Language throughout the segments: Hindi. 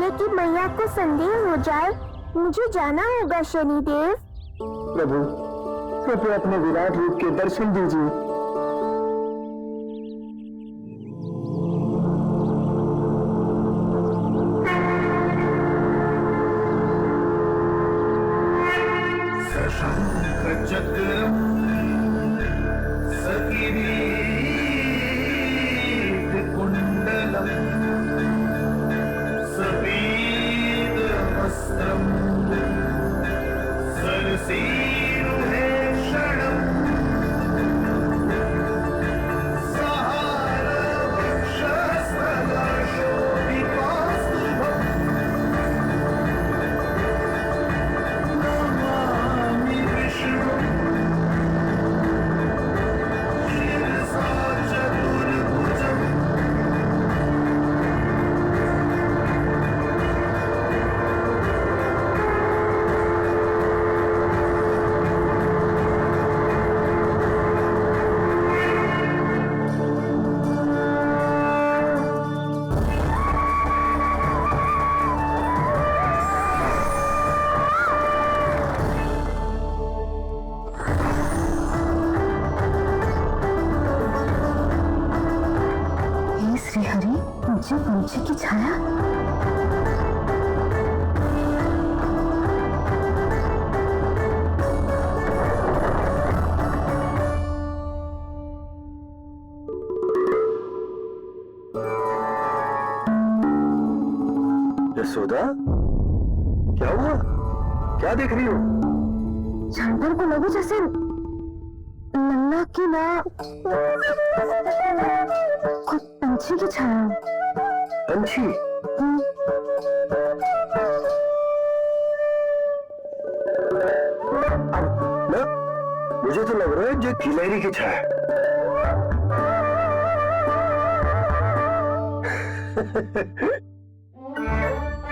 है कि मैया को संदेह हो जाए, मुझे जाना होगा शनिदेव। प्रभु, कृपया अपने विराट रूप के दर्शन दीजिए। पंछी की छाया। यशोदा, क्या हुआ? क्या देख रही हो? जानवर को लगे जैसे नन्ना की ना कुछ पंछी की छाया। पंछी? ना, मुझे तो लग रहा है जो गिलहरी की छाया।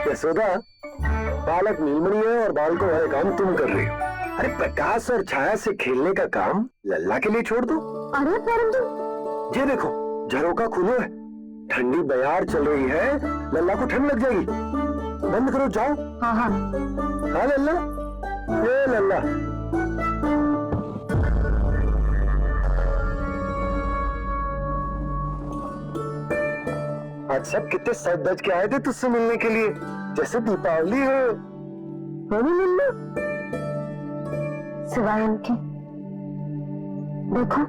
यशोदा, बालक नीलमणि है और बालकों वाले काम तुम कर रही हो। अरे प्रकाश और छाया से खेलने का काम लल्ला के लिए छोड़ दो। अरे परंतु ये देखो, झरोका खुलो है, ठंडी बयार चल रही है, लल्ला को ठंड लग जाएगी। बंद करो, जाओ। हाँ हाँ हाँ लल्ला, ये लल्ला। आज सब कितने सज धज के आए थे तुझसे मिलने के लिए, जैसे दीपावली हो। नहीं मिलना सिवाय उनके। देखो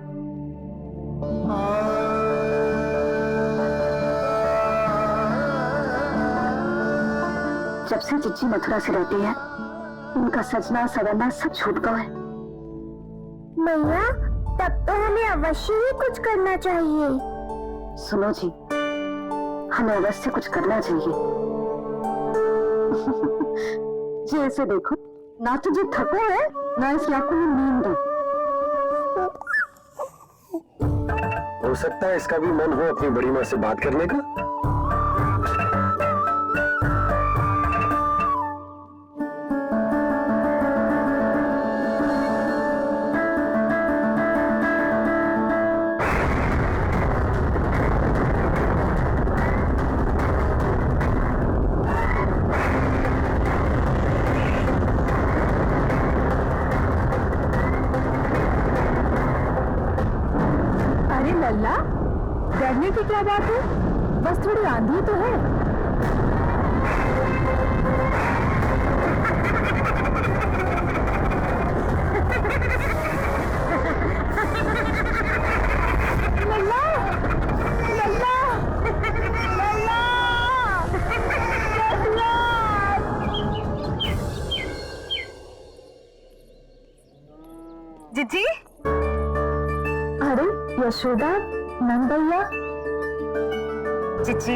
जब से चिच्ची मथुरा से रहती है, उनका सजना सवरना सब छूट गया है। मैया, तब तो हमें अवश्य ही कुछ करना चाहिए। सुनो जी, हमें अवश्य कुछ करना चाहिए। जी ऐसे देखो, ना तो जी थको है, ना इसकी आंखों में नींद है। हो सकता है इसका भी मन हो अपनी बड़ी माँ से बात करने का। लल्ला, डरने की क्या बात है? बस थोड़ी आंधी तो है। लल्ला, लल्ला, लल्ला, जीजी। अरे यशोदा, नंद भैया। चिच्ची,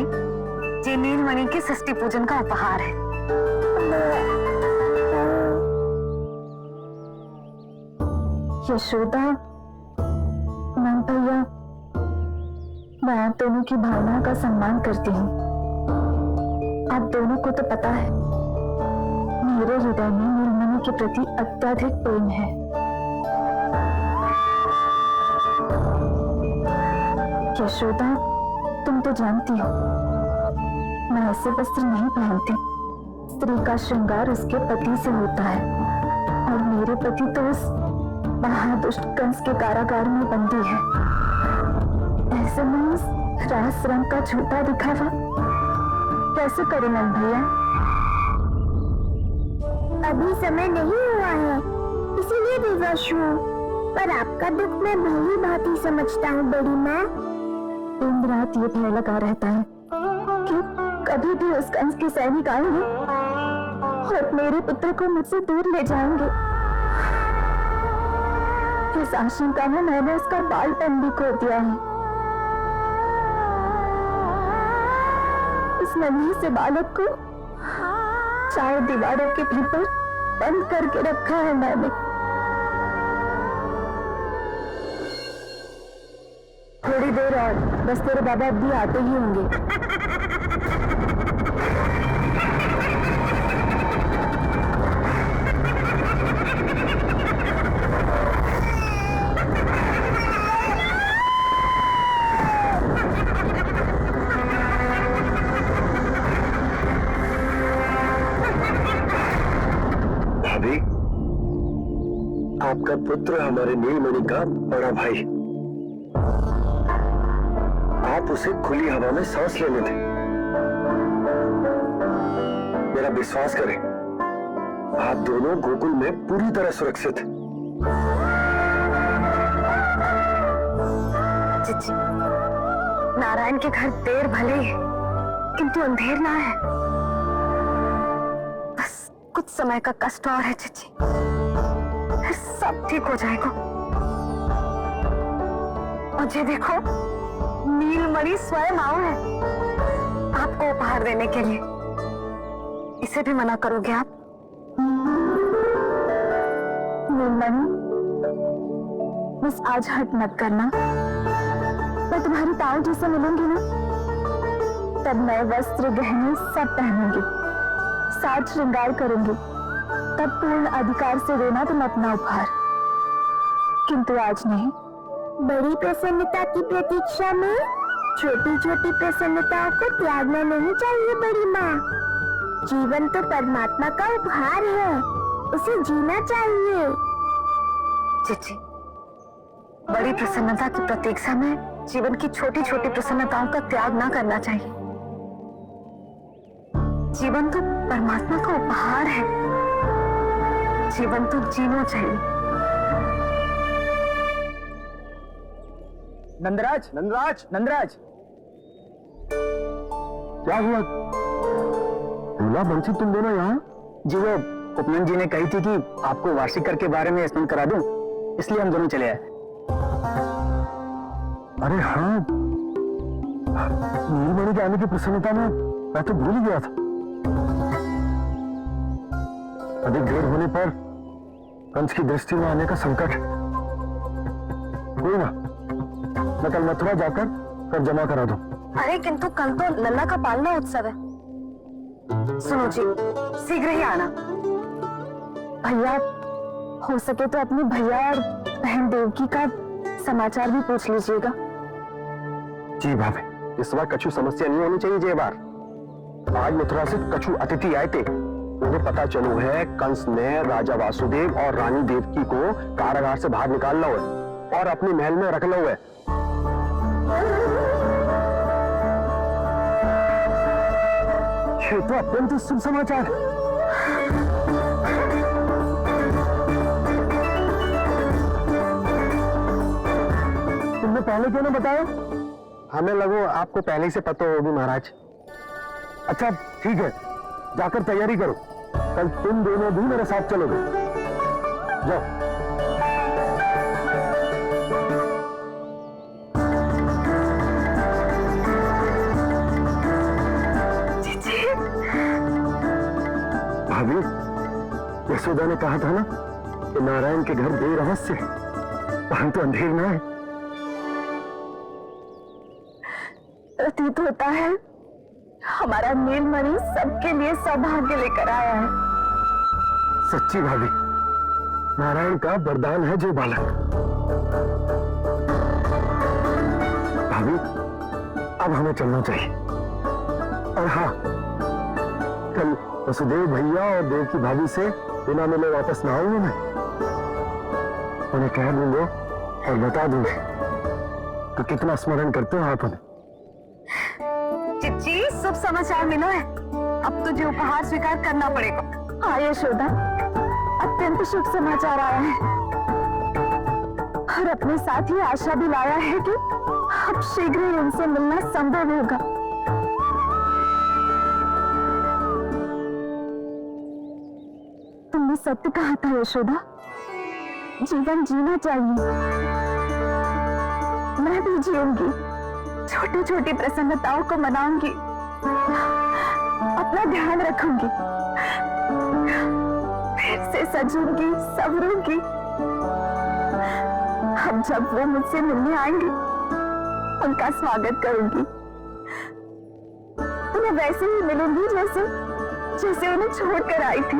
ये नीलमणि के षष्ठी पूजन का उपहार है। यशोदा, नंद भैया, मैं आप दोनों की भावना का सम्मान करती हूँ। आप दोनों को तो पता है, मेरे हृदय में नीलमणि के प्रति अत्यधिक प्रेम है। यशोदा, तुम तो जानती हो, मैं ऐसे वस्त्र नहीं पहनती। स्त्री का श्रृंगार उसके पति से होता है और मेरे पति तो उस महादुष्ट कंस के कारागार में बंदी है। ऐसे में इस रास रंग का झूठा दिखावा कैसे करें नंद भैया? अभी समय नहीं हुआ है, इसीलिए विवश हूँ। पर आपका दुख मैं भली भांति समझता हूँ बड़ी माँ। दिन रात ये भय लगा रहता है कि कभी भी उस कंस के सैनिक आएंगे और मेरे पुत्र को मुझसे दूर ले जाएंगे। इस आशंका में मैंने उसका बालपन भी खो दिया है। इस नन्हे से बालक को 4 दीवारों के भीतर बंद करके रखा है मैंने। थोड़ी देर और, बस तेरे बाबा अब भी आते ही होंगे। भाभी, आपका पुत्र हमारे नीलमणि का बड़ा भाई। आप उसे खुली हवा में सांस लेने दें। मेरा विश्वास करें, आप दोनों गोकुल में पूरी तरह सुरक्षित हैं। चिची, नारायण के घर देर भले किंतु अंधेर ना है। बस कुछ समय का कष्ट और है चिची, फिर सब ठीक हो जाएगा। मुझे देखो, नीलमणि स्वयं आओ है आपको उपहार देने के लिए। इसे भी मना करोगे आप? नीलमणि, बस आज हट मत करना। मैं तुम्हारी ताऊ जी से मिलूंगी ना, तब मैं वस्त्र गहने सब पहनूंगी, साज श्रृंगार करूंगी, तब पूर्ण अधिकार से देना तुम अपना उपहार। किंतु आज नहीं। बड़ी प्रसन्नता की प्रतीक्षा में छोटी छोटी प्रसन्नताओं को त्यागना नहीं चाहिए बड़ी माँ। जीवन तो परमात्मा का उपहार है, उसे जीना चाहिए। चिची, बड़ी प्रसन्नता की प्रतीक्षा में जीवन की छोटी छोटी प्रसन्नताओं का त्याग ना करना चाहिए। जीवन तो परमात्मा का उपहार है, जीवन तो जीना चाहिए। नंदराज, नंदराज, नंदराज, क्या हुआ? भोला बंसी, तुम दोनों यहाँ? जी वो उपनंद जी ने कही थी कि आपको वार्षिक कर के बारे में स्मरण करा दूं, इसलिए हम दोनों चले आए। अरे हाँ, नीलमणि के आने की प्रसन्नता में मैं तो भूल ही गया था। अधिक देर होने पर कंस की दृष्टि में आने का संकट। कोई ना, मैं कल मथुरा जाकर कर जमा करा दूं। अरे किंतु कल तो लल्ला का पालना उत्सव है। सुनो जी, शीघ्र ही आना। भैया, हो सके तो अपनी भैया और बहन देवकी का समाचार भी पूछ लीजिएगा। जी भाभी, इस बार कछु समस्या नहीं होनी चाहिए। ये बार आज मथुरा से कछु अतिथि आए थे, उन्हें पता चलो है कंस ने राजा वासुदेव और रानी देवकी को कारागार से बाहर निकाल लो है और अपने महल में रख लो है। ये तो अत्यंत शुभ समाचार है। तुमने पहले क्यों ना बताया? हमें लगो आपको पहले से पता होगी महाराज। अच्छा ठीक है, जाकर तैयारी करो, कल तुम दोनों भी मेरे साथ चलोगे। जाओ। भाभी, यशोदा ने कहा था ना कि नारायण के घर देर अवश्य है, वहां तो अंधेर ना है। प्रतीत होता है हमारा नीलमणि सबके लिए सौभाग्य लेकर आया है। सच्ची भाभी, नारायण का वरदान है जो बालक। भाभी, अब हमें चलना चाहिए। और हाँ, कल वसुदेव भैया और देव की भाभी से बिना मिले वापस ना आऊंगा मैं। उन्हें कह दूंगा और बता दूंगा तो कितना स्मरण करते हो आप उन्हें। चिच्ची, शुभ समाचार मिला है। अब तुझे उपहार स्वीकार करना पड़ेगा। हाँ यशोदा, अत्यंत शुभ समाचार आया है और अपने साथ ही आशा भी लाया है कि अब शीघ्र ही उनसे मिलना संभव होगा। तुमने सत्य कहा था यशोदा, जीवन जीना चाहिए। मैं भी जीऊंगी, छोटी छोटी प्रसन्नताओं को मनाऊंगी, अपना ध्यान रखूंगी, फिर से सजूंगी, संवरूंगी। अब जब वो मुझसे मिलने आएंगे, उनका स्वागत करूंगी। उन्हें वैसे ही मिलूंगी जैसे उन्हें छोड़कर आई थी।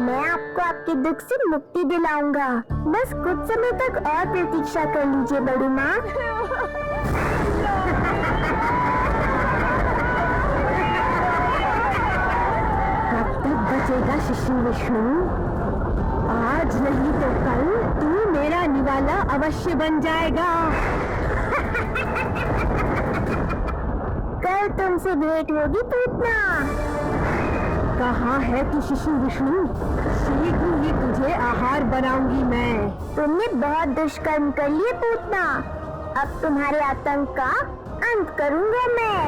मैं आपको आपके दुख से मुक्ति दिलाऊंगा। बस कुछ समय तक और प्रतीक्षा कर लीजिए बड़ी माँ। कब तक बचेगा शिशु विष्णु? आज नहीं तो कल तू मेरा निवाला अवश्य बन जाएगा। कल तुमसे भेंट होगी पूतना। कहाँ है तू शिशु विष्णु? शीघ्र ही तुझे आहार बनाऊंगी मैं। तुमने बहुत दुष्कर्म कर लिए पूतना। अब तुम्हारे आतंक का अंत करूंगा मैं।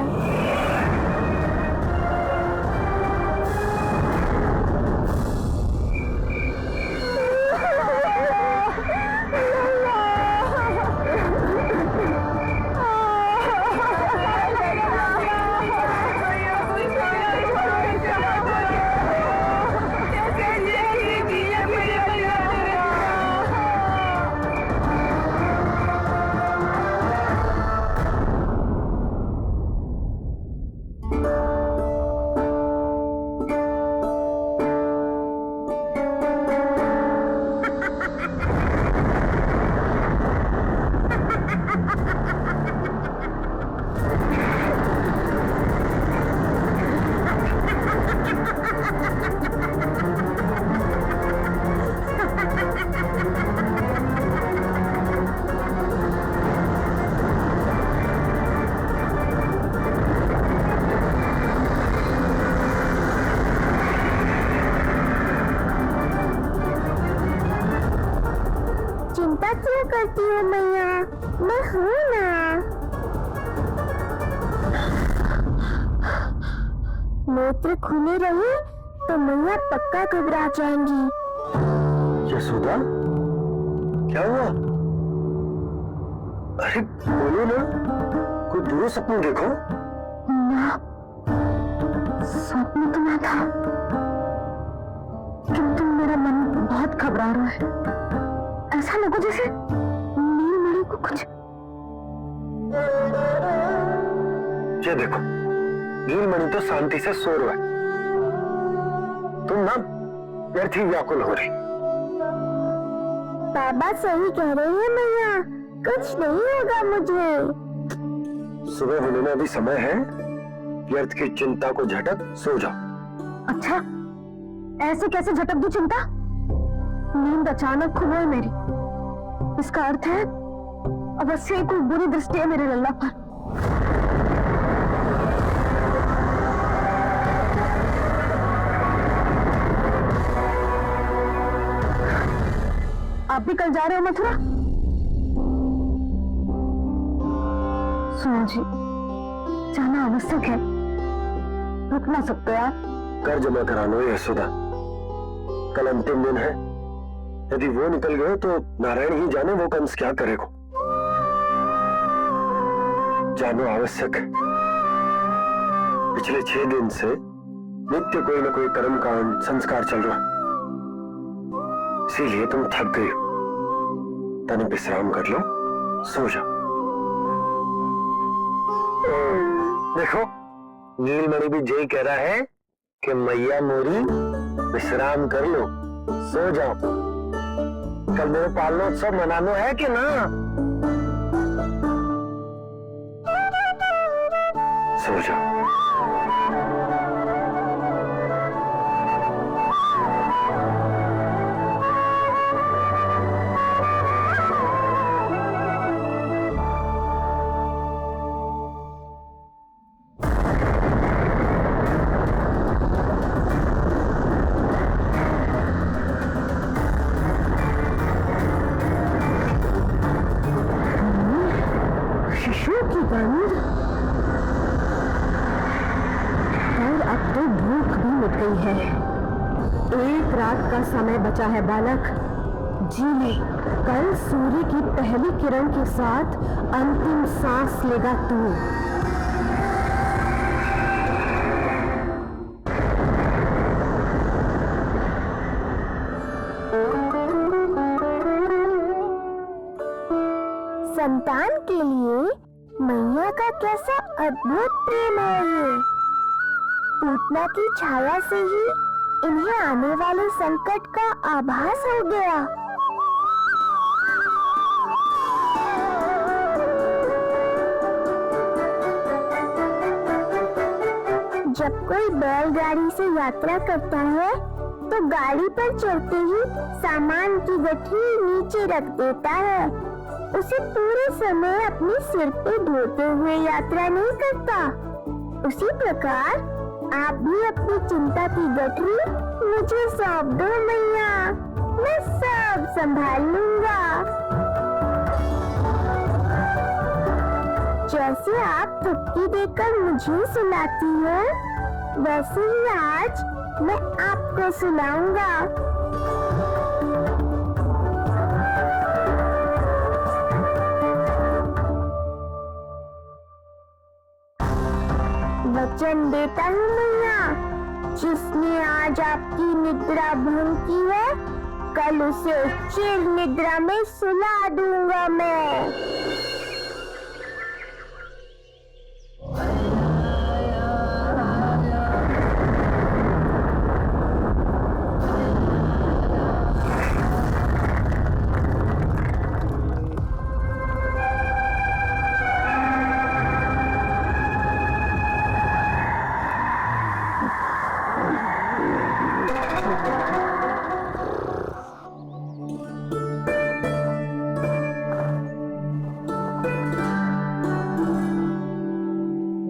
चिंता क्यों करती हो मैया? मैं हूँ ना। नेत्र खुले रहे तो मैया पक्का घबरा जाएंगी। यशोदा, क्या हुआ? अरे बोलो ना, कोई बुरा सपना देखो। ना, स्वप्न तो ना था, किंतु मेरा मन बहुत घबरा रहा है। ऐसा लगा जैसे नीलमणि को कुछ। ये देखो, नीलमणि तो शांति से सो रहा है। तुम ना व्यर्थ ही व्याकुल हो रही। बाबा सही कह रहे हैं मैया, कुछ नहीं होगा मुझे। सुबह होने में अभी समय है। व्यर्थ की चिंता को झटक सो जाओ। अच्छा, ऐसे कैसे झटक दूं चिंता? नींद अचानक खुल है मेरी। इसका अर्थ है अवश्य कोई बुरी दृष्टि है मेरे लल्ला पर। आप भी कल जा रहे हो मथुरा? सुनो जी, जाना आवश्यक है, रुक ना सकते आप? कर जमा करा लो यशोदा, कल अंतिम दिन है। यदि वो निकल गए तो नारायण ही जाने वो कंस क्या करेगा। जानो आवश्यक है। पिछले 6 दिन से नित्य कोई ना कोई कर्मकांड संस्कार चल रहा, इसीलिए तुम थक गई हो। तने विश्राम कर लो, सो जाओ। देखो, नीलमणि भी यही कह रहा है कि मैया मोरी विश्राम कर लो, सो जाओ। कल मेरे पालनोत्सव मनानो है कि ना? सो जाओ। शिशु की गंध, और अब तो भूख भी मिट गई है। एक रात का समय बचा है बालक, जी ले। कल सूर्य की पहली किरण के साथ अंतिम सांस लेगा तू। संतान के लिए मैया का कैसा अद्भुत प्रेम है ये। पूतना की छाया से ही इन्हें आने वाले संकट का आभास हो गया। जब कोई बैलगाड़ी से यात्रा करता है तो गाड़ी पर चढ़ते ही सामान की गठरी नीचे रख देता है। उसे पूरे समय अपने सिर पे ढोते हुए यात्रा नहीं करता। उसी प्रकार आप भी अपनी चिंता की गठरी मुझे सौंप दो मैया, मैं सब संभाल लूंगा। जैसे आप थपकी देकर मुझे सुलाती हो, वैसे ही आज मैं आपको सुलाऊंगा। वचन देता हूँ मैया, जिसने आज आपकी निद्रा भंग की है, कल उसे चिर निद्रा में सुला दूंगा मैं।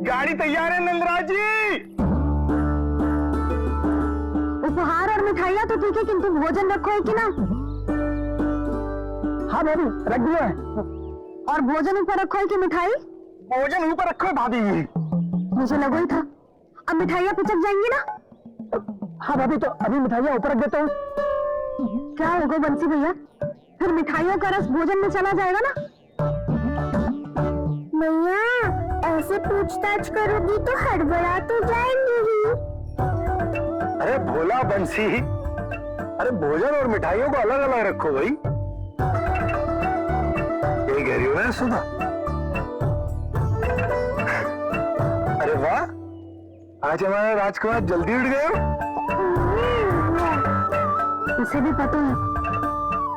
गाड़ी तैयार है नंदराज जी। उपहार और मिठाइयाँ तो ठीक है, किंतु भोजन रखो है कि ना? हाँ भाभी, रख दिया है। और भोजन ऊपर रखो है कि मिठाई? भोजन ऊपर रखो भाभी। मुझे लगा ही था, अब मिठाइयाँ पिचक जाएंगी ना। हाँ भाभी, तो अभी मिठाइयाँ ऊपर रख देता हूँ। क्या होगा बंसी भैया, फिर मिठाइयों का रस भोजन में चला जाएगा ना। मैया, ऐसे पूछताछ करोगी तो हड़बड़ा तो जाएंगी ही। अरे भोला बंसी, अरे भोजन और मिठाइयों को अलग अलग रखो भाई। यही कह रही हो ना सुधा? अरे वाह, आज हमारे राजकुमार जल्दी उठ गए हो। इसे भी पता है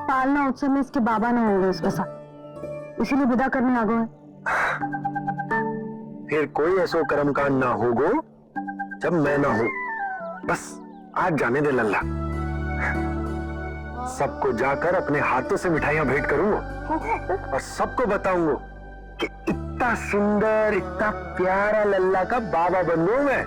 पालना उत्सव में इसके बाबा ना होंगे उसके साथ, इसीलिए विदा करने आ गए। फिर कोई ऐसा कर्म कांड ना होगो जब मैं ना हूं। बस आज जाने दे लल्ला, सबको जाकर अपने हाथों से मिठाइयां भेंट करूंगा और सबको बताऊंगा कि इतना सुंदर, इतना प्यारा लल्ला का बाबा बन गया मैं।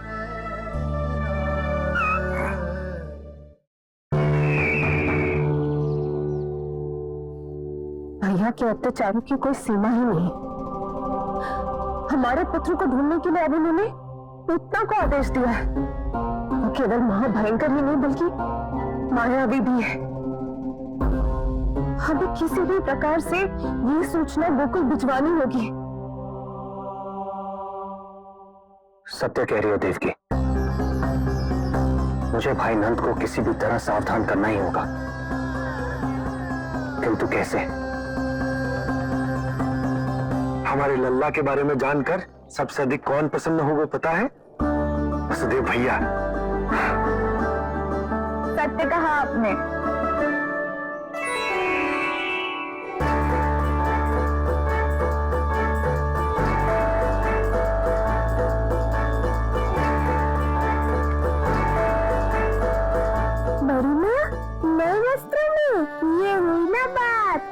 भैया के अत्याचारों की कोई सीमा ही नहीं। हमारे पुत्र को ढूंढने के लिए अब उन्होंने पूतना को आदेश दिया है। वो केवल महाभयंकर ही नहीं बल्कि मायावी भी है। हमें किसी भी प्रकार से ये सूचना गोकुल भिजवानी होगी। सत्य कह रही हो देवकी, मुझे भाई नंद को किसी भी तरह सावधान करना ही होगा, किंतु कैसे? हमारे लल्ला के बारे में जानकर सबसे अधिक कौन प्रसन्न होगा पता है? वसुदेव भैया। सत्य कहा आपने। ना बात।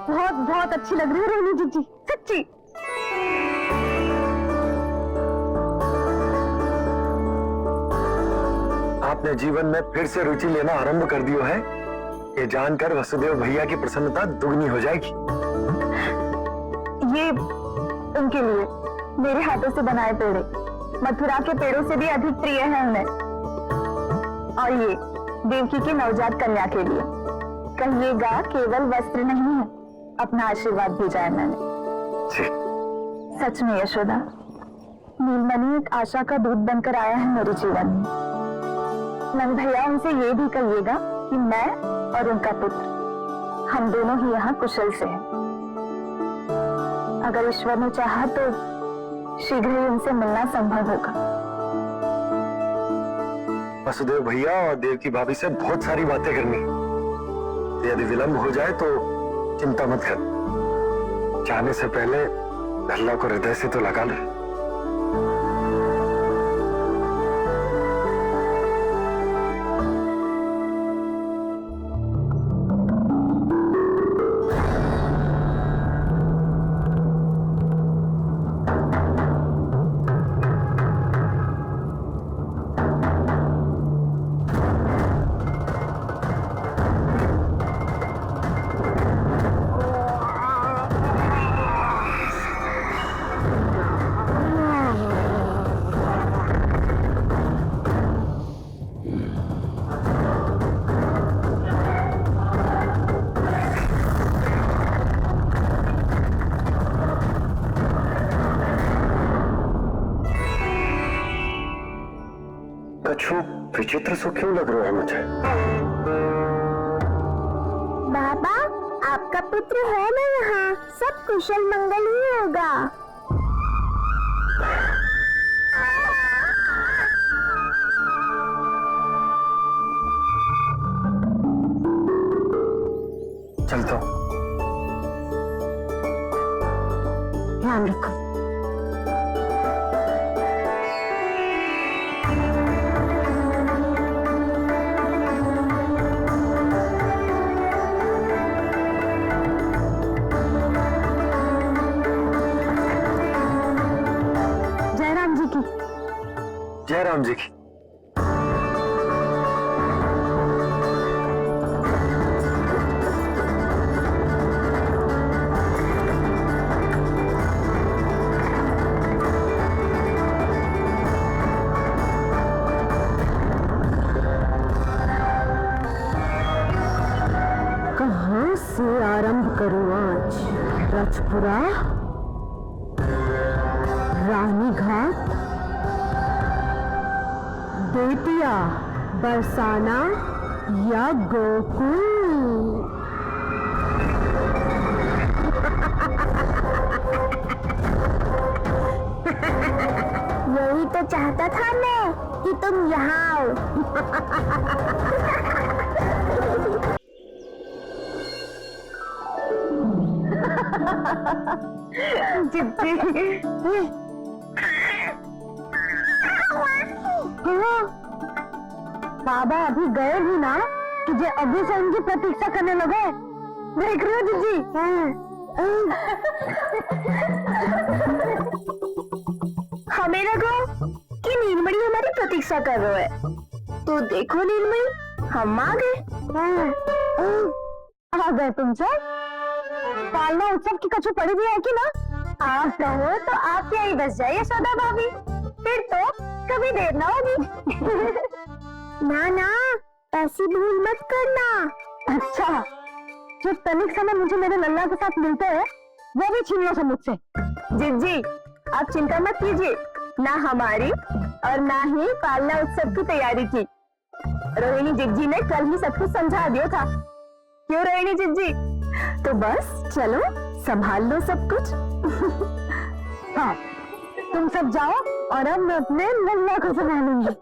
बहुत बहुत अच्छी लग रही है रोहिणी जीजी, सच्ची। आपने जीवन में फिर से रुचि लेना आरंभ कर दियो है, ये जानकर वसुदेव भैया की प्रसन्नता दुगनी हो जाएगी। ये उनके लिए मेरे हाथों से बनाए पेड़े मथुरा के पेड़ों से भी अधिक प्रिय है उन्हें। और ये देवकी की नवजात कन्या के लिए कहिएगा केवल वस्त्र नहीं है, अपना आशीर्वाद भेजा है मैंने। सच में यशोदा, नीलमणि एक आशा का दूत बनकर आया है मेरे जीवन में। नंद भैया उनसे ये भी कहिएगा कि मैं और उनका पुत्र हम दोनों ही यहाँ कुशल से हैं। अगर ईश्वर ने चाहा तो शीघ्र ही उनसे मिलना संभव होगा। वसुदेव भैया और देवकी भाभी से बहुत सारी बातें करनी, यदि विलंब हो जाए तो चिंता मत कर, जाने से पहले अल्लाह को हृदय से तो लगा ले। कछु विचित्र सो क्यों लग रहा है मुझे? बाबा, आपका पुत्र है ना यहाँ, सब कुशल मंगल ही होगा। चलता हूँ। ध्यान रखो। जय राम जी की। कहाँ से आरंभ करूं आज? रजपुरा, रानी घाट, बेतिया, बरसाना या गोकुल? यही तो चाहता था मैं कि तुम यहाँ आओ। बाबा अभी गए भी ना कि जे अभी से उनकी प्रतीक्षा करने लगे। देख रहे हो जीजी? हमें लगा कि नीलमणि हमारी प्रतीक्षा कर रहे है, तो देखो नीलमणि, हम आ गए। आ गए तुम सब? पालना उत्सव की कछु पड़ी भी है कि ना? आप कहो तो आप यही बस जाइए सदा भाभी, फिर तो कभी देर ना होगी। ना ना, ऐसी भूल मत करना। अच्छा, जो तनिक समय मुझे मेरे लल्ला के साथ मिलते हैं वो भी छीन लो सब मुझसे। जी आप चिंता मत कीजिए, ना हमारी और ना ही पालना उत्सव की तैयारी की। रोहिणी जिज्जी ने कल ही सब कुछ समझा दिया था। क्यों रोहिणी जिज्जी? तो बस चलो संभाल लो सब कुछ। हाँ, तुम सब जाओ और अब मैं अपने लल्ला को संभालूंगी।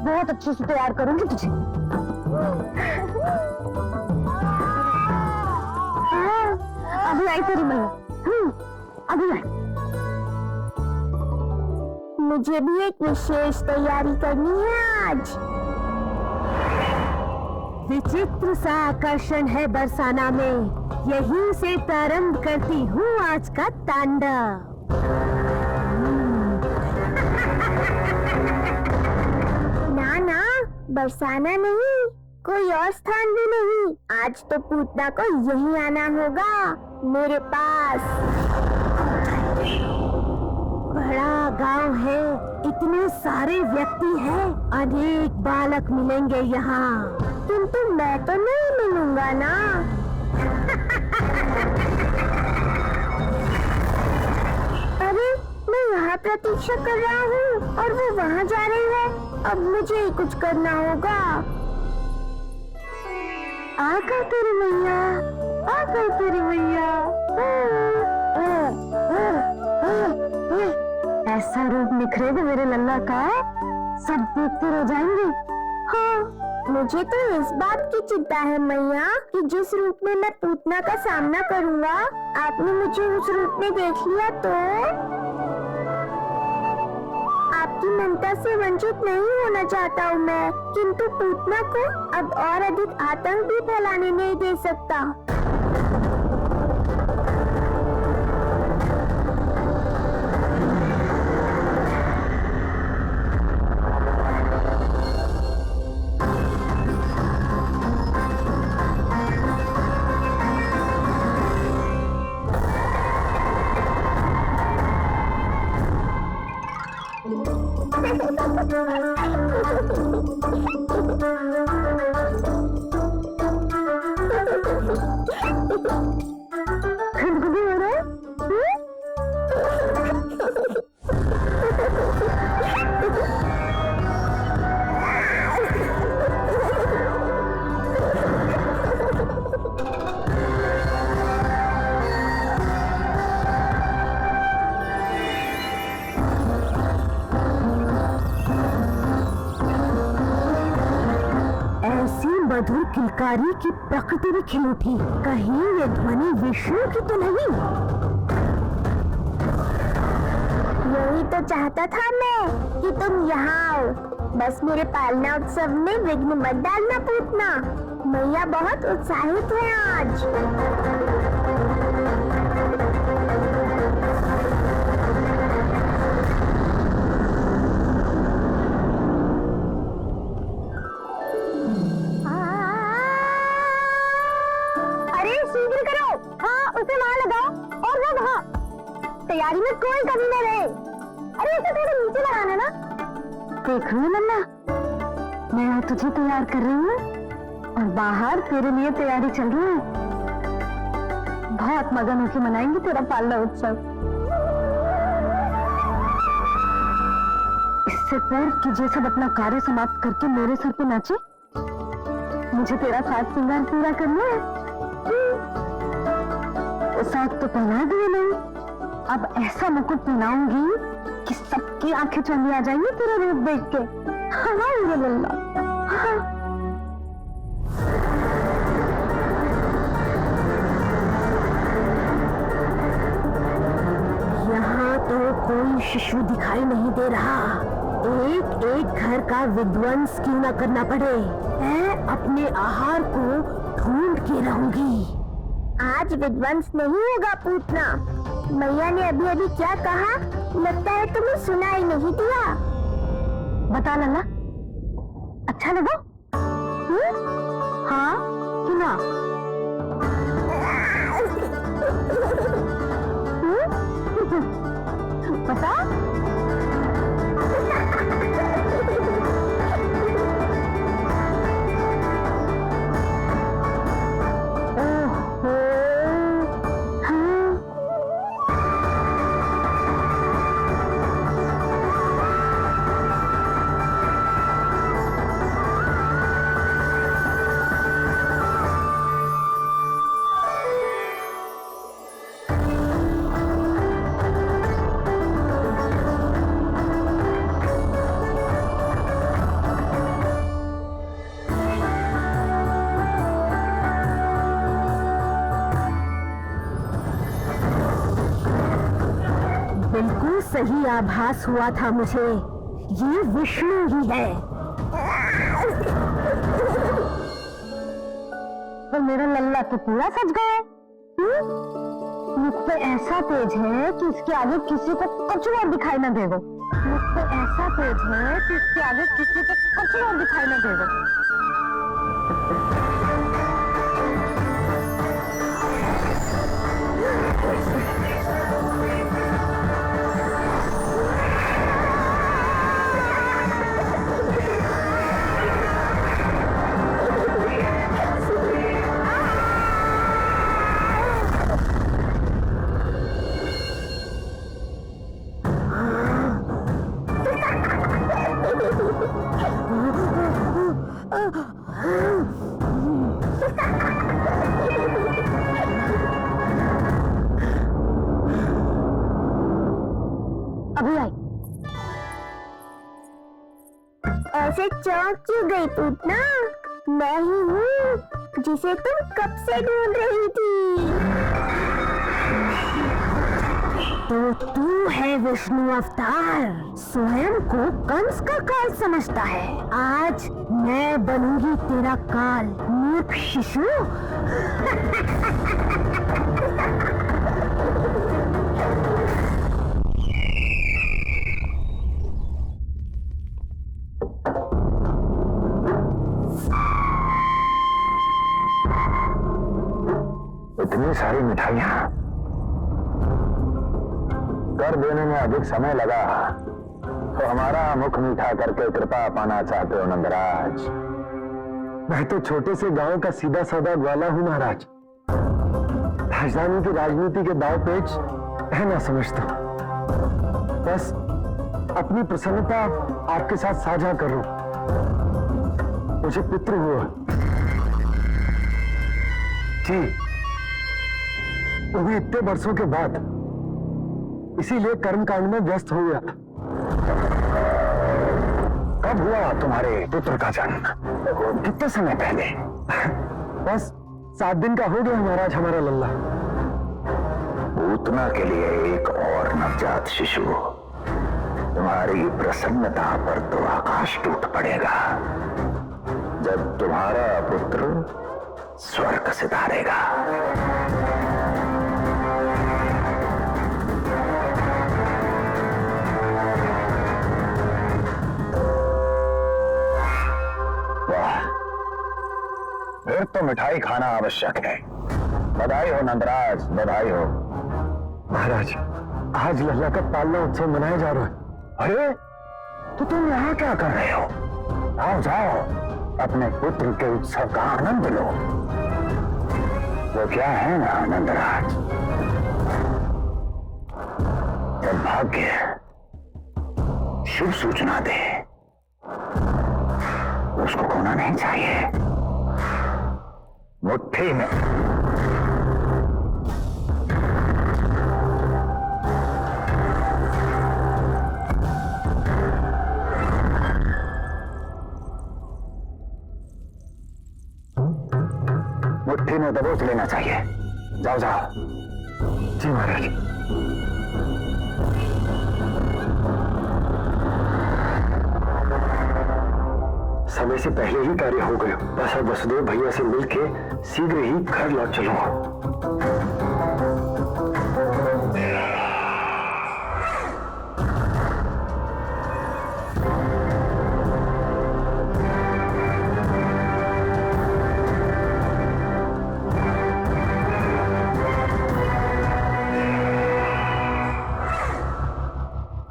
बहुत अच्छे से तैयार करूंगी तुझे। अभी आई तेरी मैया। अभी आई। मुझे भी एक विशेष तैयारी करनी है आज। विचित्र सा आकर्षण है बरसाना में, यहीं से प्रारंभ करती हूँ आज का तांडव। ना ना, बरसाना नहीं, कोई और स्थान भी नहीं। आज तो पूतना को यहीं आना होगा, मेरे पास। बड़ा गांव है, इतने सारे व्यक्ति हैं, अनेक बालक मिलेंगे यहाँ, किंतु मैं तो नहीं मिलूंगा ना। अरे मैं यहाँ प्रतीक्षा कर रहा हूँ और वो वहाँ जा रही है। अब मुझे कुछ करना होगा। आ गई तेरी मैया, आ गई तेरी मैया। ऐसा रूप निखरेगा मेरे लल्ला का, सब देखते रह जाएंगे। हाँ, मुझे तो इस बात की चिंता है मैया कि जिस रूप में मैं पूतना का सामना करूँगा, आपने मुझे उस रूप में देख लिया तो आपकी ममता से वंचित नहीं होना चाहता हूँ मैं, किंतु पूतना को अब और अधिक आतंक भी फैलाने नहीं दे सकता। मधुर किलकारी की प्रकृति भी खिल उठी, कहीं ये ध्वनि विष्णु की तो नहीं। यही तो चाहता था मैं कि तुम यहाँ आओ, बस मेरे पालना उत्सव में विघ्न मत डालना पूतना। मैया बहुत उत्साहित है आज। उसे वहाँ लगाओ और वो वहाँ। तैयारी में कोई कमी न रहे। अरे इसे थोड़ा नीचे लगाना ना। देख रही नन्ना, मैं यहाँ तुझे तैयार कर रही हूँ और बाहर तेरे लिए तैयारी चल रही है। बहुत मगन होकर मनाएंगे तेरा पालना उत्सव। इससे पहले कि ये सब अपना कार्य समाप्त करके मेरे सर पे नाचे, मुझे तेरा साज श्रृंगार पूरा करना है। साथ तो पहना दिए नहीं, अब ऐसा मुकुट पहनाऊंगी कि सबकी आंखें चली आ जाएंगी तेरा रूप देख के। हाँ ये लल्ला, हाँ। यहाँ तो कोई शिशु दिखाई नहीं दे रहा। एक एक घर का विध्वंस क्यों न करना पड़े, मैं अपने आहार को ढूंढ के रहूंगी। आज विध्वंस नहीं होगा पूतना। मैया ने अभी अभी क्या कहा, लगता है तुम्हें सुनाई नहीं दिया। बता लल्ला, अच्छा लगा? हाँ कि ना? बता। बिल्कुल सही आभास हुआ था मुझे, ये विष्णु ही है। पर मेरा लल्ला तो पूरा सज गया है। मुझ पे ऐसा तेज है कि इसके आगे किसी को कुछ और दिखाई ना देगा। मुझ पे ऐसा तेज है कि इसके आगे किसी को कुछ और दिखाई ना देगा। अभी आई। ऐसे चौंक क्यों गई पूतना? मैं ही हूँ जिसे तुम कब से ढूंढ रही थी। तो तू है विष्णु अवतार, स्वयं को कंस का काल समझता है। आज मैं बनूंगी तेरा काल, मूर्ख शिशु। इतनी सारी मिठाइयां कर देने में अधिक समय लगा तो हमारा मुख मीठा करके कृपा पाना चाहते हो नंदराज? मैं तो छोटे से गांव का सीधा साधा ग्वाला हूं महाराज। राजधानी की राजनीति के दाव पेच ना समझता। बस अपनी प्रसन्नता आपके साथ साझा करूं। मुझे पुत्र हुआ जी, वो भी इतने वर्षों के बाद, इसीलिए कर्मकांड में व्यस्त हो गया था। कब हुआ तुम्हारे पुत्र का जन्म? कितने समय पहले? बस 7 दिन का हो गया महाराज हमारा लल्ला। पूतना के लिए एक और नवजात शिशु, तुम्हारी प्रसन्नता पर तो आकाश टूट पड़ेगा जब तुम्हारा पुत्र स्वर्ग सिधारेगा। फिर तो मिठाई खाना आवश्यक है। बधाई हो नंदराज, बधाई हो। महाराज, आज लल्ला का पालना उत्सव मनाया जा रहा है। अरे तो तुम यहाँ क्या कर रहे हो? आओ जाओ, अपने पुत्र के उत्सव का आनंद लो। वो क्या है ना नंदराज, जब भाग्य शुभ सूचना दे उसको खोना नहीं चाहिए। मुट्ठी में दबोच लेना चाहिए। जाओ जाओ। जी महाराज। समय से पहले ही कार्य हो गए। बस अब वसुदेव भैया से मिलके शीघ्र ही घर लौट चलूंगा।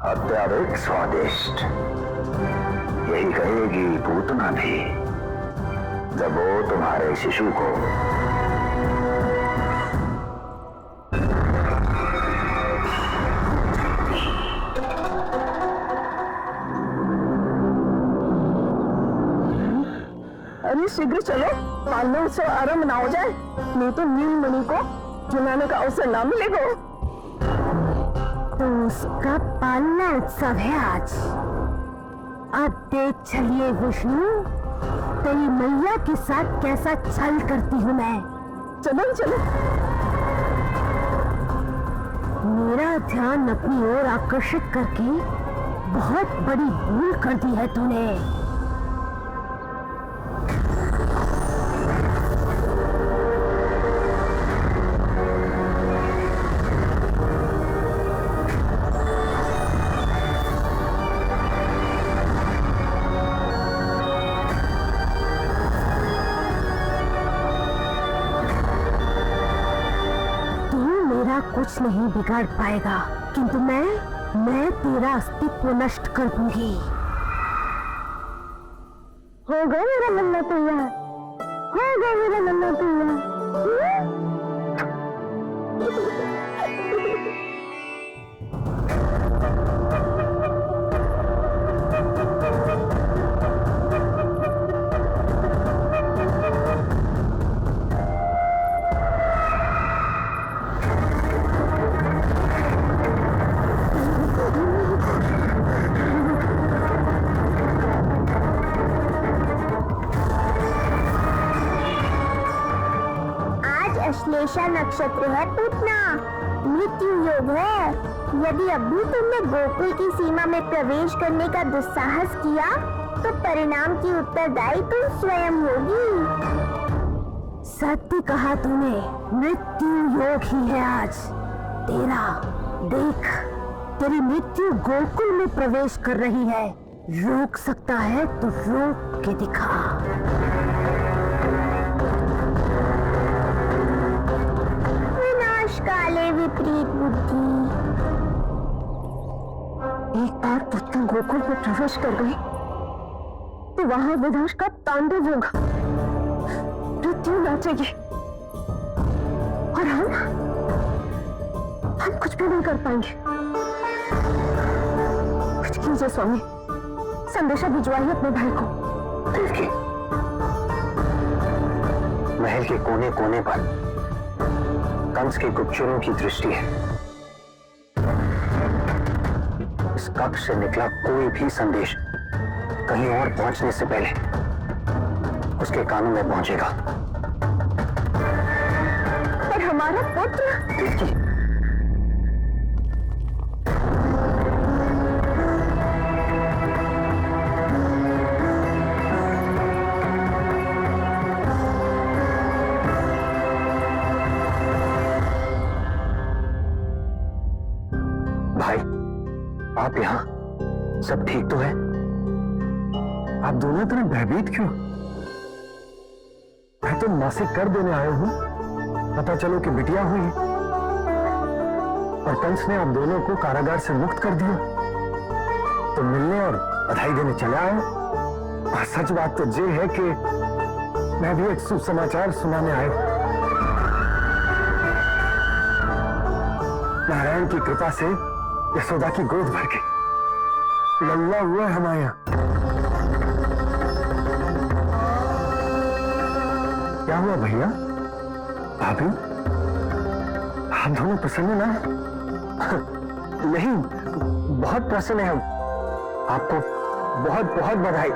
अत्याधिक स्वादिष्ट, यही कहेगी पूतना भी जब वो तुम्हारे शिशु को अरे शीघ्र चलो, पालना उत्सव आरंभ ना हो जाए, नहीं तो नीलमणि को जुलाने का अवसर ना मिलेगा। तो उसका पालना उत्सव है आज। अब देख चलिए विष्णु, तेरी मैया के साथ कैसा छल करती हूँ मैं। चलो चलो। मेरा ध्यान अपनी ओर आकर्षित करके बहुत बड़ी भूल कर दी है तूने। कुछ नहीं बिगाड़ पाएगा, किंतु मैं तेरा अस्तित्व नष्ट कर दूंगी। हो गया मेरा नन्ना तैयार, हो गया मेरा नन्ना तैयार। अश्लेषा नक्षत्र है पूतना, मृत्यु योग है। यदि अभी तुमने गोकुल की सीमा में प्रवेश करने का दुस्साहस किया तो परिणाम की उत्तरदायी तुम स्वयं होगी। सत्य कहा तूने, मृत्यु योग ही है आज तेरा। देख, तेरी मृत्यु गोकुल में प्रवेश कर रही है। रोक सकता है तो रोक के दिखा। काले विपरीत बुद्धि। एक बार पुत्र गोकुल में प्रवेश कर गई तो वहां विनाश का तांडव होगा, मृत्यु नाचेगी और हम कुछ भी नहीं कर पाएंगे। कुछ कीजिए स्वामी, संदेशा भिजवाइए अपने भाई को। देवकी, महल के कोने कोने पर कंस के गुप्तचरों की दृष्टि है। इस कक्ष से निकला कोई भी संदेश कहीं और पहुंचने से पहले उसके कानों में पहुंचेगा। और हमारा पुत्र देवकी, आप यहाँ सब ठीक तो है? आप दोनों इतने भयभीत क्यों? मैं तो मासिक कर देने आया हूं, पता चलो कि बिटिया हुई है और कंस ने आप दोनों को कारागार से मुक्त कर दिया तो मिलने और बधाई देने चले आए। और सच बात तो ये है कि मैं भी एक सुसमाचार सुनाने आया हूं। नारायण की कृपा से यशोदा की गोद भर के लल्ला हुआ है हमारे यहाँ। क्या हुआ भैया? भाभी, आप दोनों प्रसन्न ना? नहीं, बहुत प्रसन्न है हम। आपको बहुत बहुत बधाई।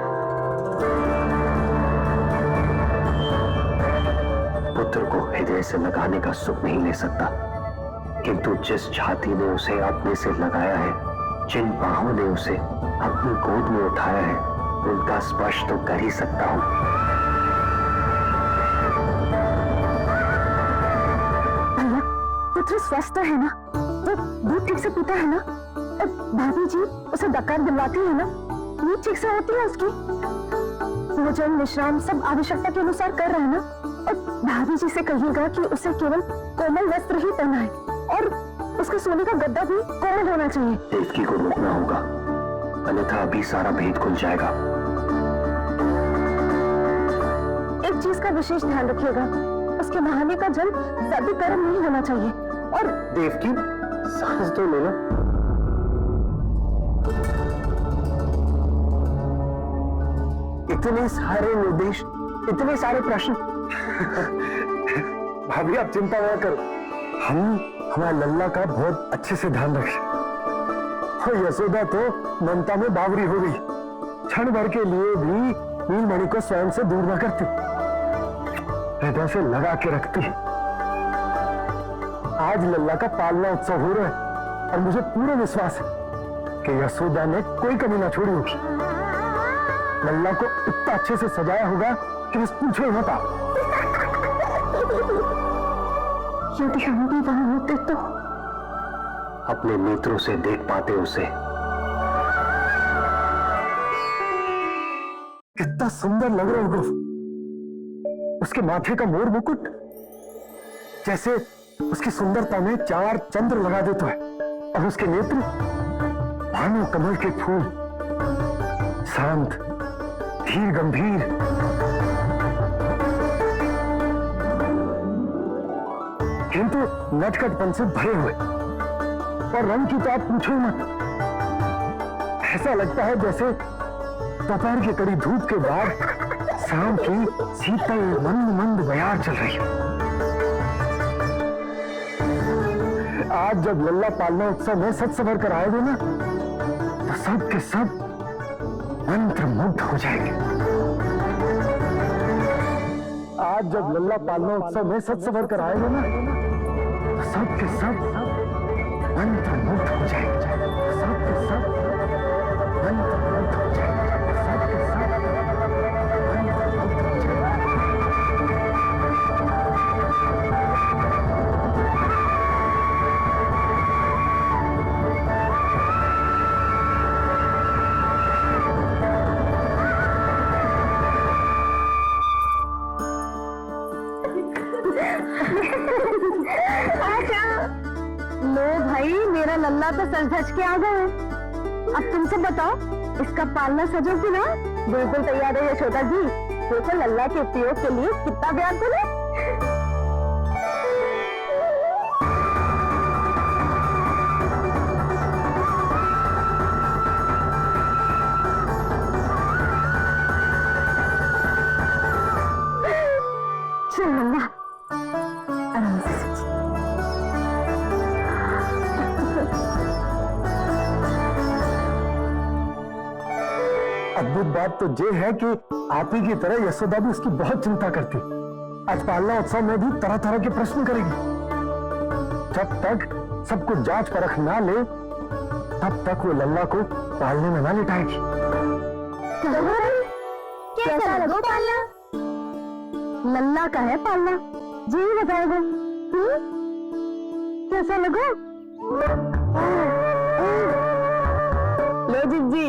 पुत्र को हृदय से लगाने का सुख नहीं ले सकता, किंतु जिस छाती ने उसे अपने से लगाया है, जिन बाहों ने उसे अपनी गोद में उठाया है, उनका स्पर्श तो कर ही सकता हूं। भैया, पुत्र स्वस्थ है ना? वो दूध ठीक से पीता है ना? और भाभी जी उसे डकार दिलवाती है ना? नींद ठीक से होती है उसकी? भोजन विश्राम सब आवश्यकता के अनुसार कर रहा है ना? और भाभी जी से कहिएगा कि उसे केवल कोमल वस्त्र ही पहना है और उसका सोने का गद्दा भी कोमल होना चाहिए। देवकी को रोकना होगा, अन्यथा अभी सारा भेद खुल जाएगा। एक चीज का विशेष ध्यान रखिएगा, उसके नहाने का जल ज्यादा गर्म नहीं होना चाहिए। और देवकी, सांस तो ले लो। इतने सारे निर्देश, इतने सारे प्रश्न। भाभी आप चिंता ना करो, हम हमारे लल्ला का बहुत अच्छे से ध्यान रखें। और यशोदा तो ममता में बावरी हो गई, क्षण भर के लिए भी नीलमणि को स्वयं से दूर न करती, हृदय से लगा के रखती। आज लल्ला का पालना उत्सव हो रहा है और मुझे पूरा विश्वास है कि यशोदा ने कोई कमी ना छोड़ी होगी। लल्ला को इतना अच्छे से सजाया होगा कि बस पूछो ही मत। यदि हम भी वहां होते तो अपने नेत्रों से देख पाते उसे। कितना सुंदर लग रहा होगा उसके माथे का मोर मुकुट, जैसे उसकी सुंदरता में 4 चंद्र लगा देता है और उसके नेत्र मानो कमल के फूल, शांत, धीर गंभीर। किंतु नटखटपन से भरे हुए, और रंग की तो आप पूछो मत। ऐसा लगता है जैसे दोपहर की कड़ी धूप के बाद शाम की शीतल मंद मंद बयार चल रही है। आज जब लल्ला पालना उत्सव में सज संवर कर आएंगे ना, तो सब के सब मंत्र मुग्ध हो जाएंगे। आज जब लल्ला पालना उत्सव में सज संवर कर आएंगे ना, तो सब के सब मंत्र मुग्ध हो जाएंगे। सब के सब मंत्र मुग्ध हो जाएंगे। सब के सब मंत्र मुग्ध हो जाएंगे। लो भाई, मेरा लल्ला तो सज धज के आ गए। अब तुमसे बताओ, इसका पालना सजोगी ना? बिल्कुल तैयार है यशोदा जी। देखो लल्ला के उपयोग के लिए कितना व्याकुल है। चल लल्ला, आराम से सज। अद्भुत बात तो ये है कि आप ही की तरह यशोदा भी उसकी बहुत चिंता करती। आज पालना उत्सव में भी तरह तरह के प्रश्न करेगी। जब तक सब कुछ जांच परख ना ले, तब तक वो लल्ला को पालने में ना लिटाएगी। कैसा लगो पालना? लल्ला का है पालना, जी बताएगा। कैसा लगो? लो जिज्जी,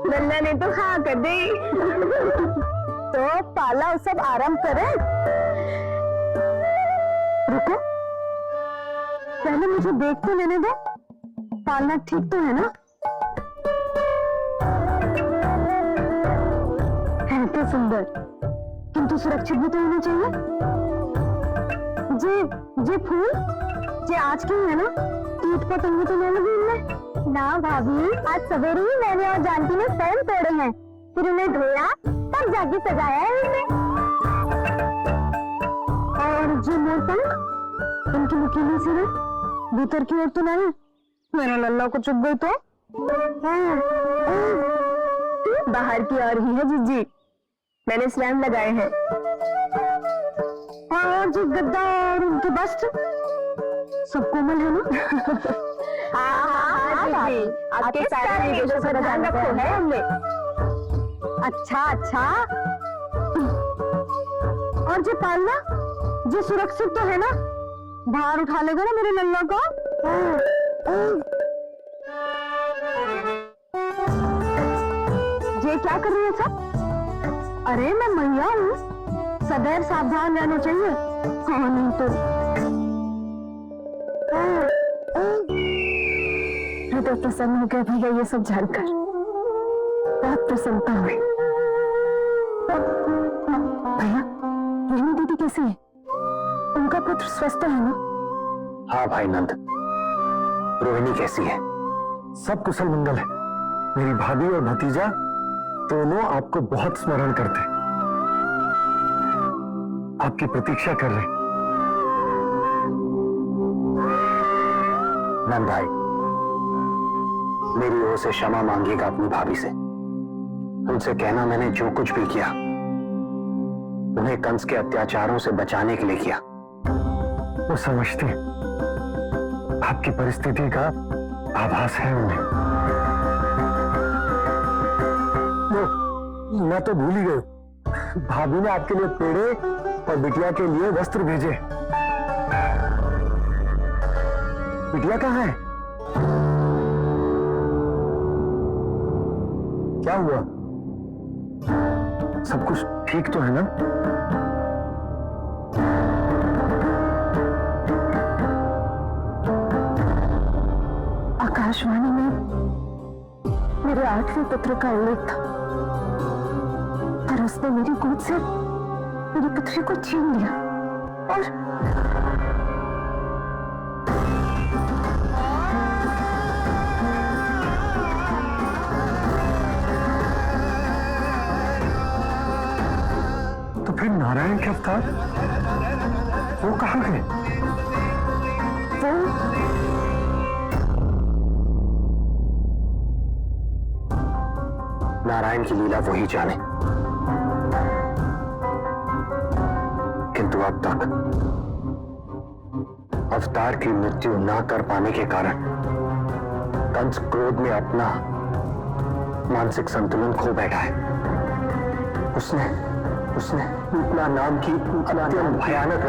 लल्ला ने तो हाँ कर दी। तो पाला उत्सव आरंभ करें। रुको, पहले मुझे देख तो लेने दो, पालना ठीक तो है ना? है तो सुंदर, किंतु सुरक्षित भी तो होना चाहिए। जे फूल जे आज की है ना, कीट पतंगे तो नहीं लगी इनमें? ना भाभी, आज सवेरे ही मैंने और जानकी ने स्वयं तोड़े हैं, फिर उन्हें धोया, तब जाके सजाया है इन्हें। और जो मोरपंख, उनकी नुकीली सिरें भीतर की ओर तो नहीं, मेरे लल्ला को चुभ गई तो बाहर की ओर ही है जिज्जी, मैंने स्वयं लगाए हैं। और जो गद्दा और उनके वस्त्र सब कोमल है ना? हाँ, आपके सारे निर्देशों का ध्यान रखो है हमने। अच्छा। और जो पालना, जो सुरक्षित तो है ना? बाहर उठा लेगा ना मेरे लल्ला को? ये क्या कर रही है सब? अरे मैं मैया हूँ, सदैव सावधान रहना चाहिए। हाँ नहीं तो हृदय प्रसन्न हो गया भैया ये सब जानकर, बहुत प्रसन्नता हुई। भैया, रोहिणी दीदी कैसी है? उनका पुत्र स्वस्थ है ना? हाँ भाई नंद, रोहिणी कैसी है? सब कुशल मंगल है। मेरी भाभी और भतीजा दोनों आपको बहुत स्मरण करते, आपकी प्रतीक्षा कर रहे। नंद भाई, मेरी ओर से क्षमा मांगिएगा अपनी भाभी से। उनसे कहना मैंने जो कुछ भी किया, उन्हें कंस के अत्याचारों से बचाने के लिए किया। वो समझते हैं, आपकी परिस्थिति का आभास है उन्हें। मैं तो भूल ही गई, भाभी ने आपके लिए पेड़े और बिटिया के लिए वस्त्र भेजे। बिटिया कहाँ है? क्या हुआ? सब कुछ ठीक तो है ना? आकाशवाणी में मेरे 8वें पुत्र का उल्लेख था और उसने मेरी गोद से मेरी पुत्री को छीन लिया और तो फिर नारायण के अवतार वो कहाँ गए? वो नारायण की लीला वही जाने, किंतु अब तक अवतार की मृत्यु ना कर पाने के कारण कंस क्रोध में अपना मानसिक संतुलन खो बैठा है। उसने पूतना नाम की अत्यंत भयानक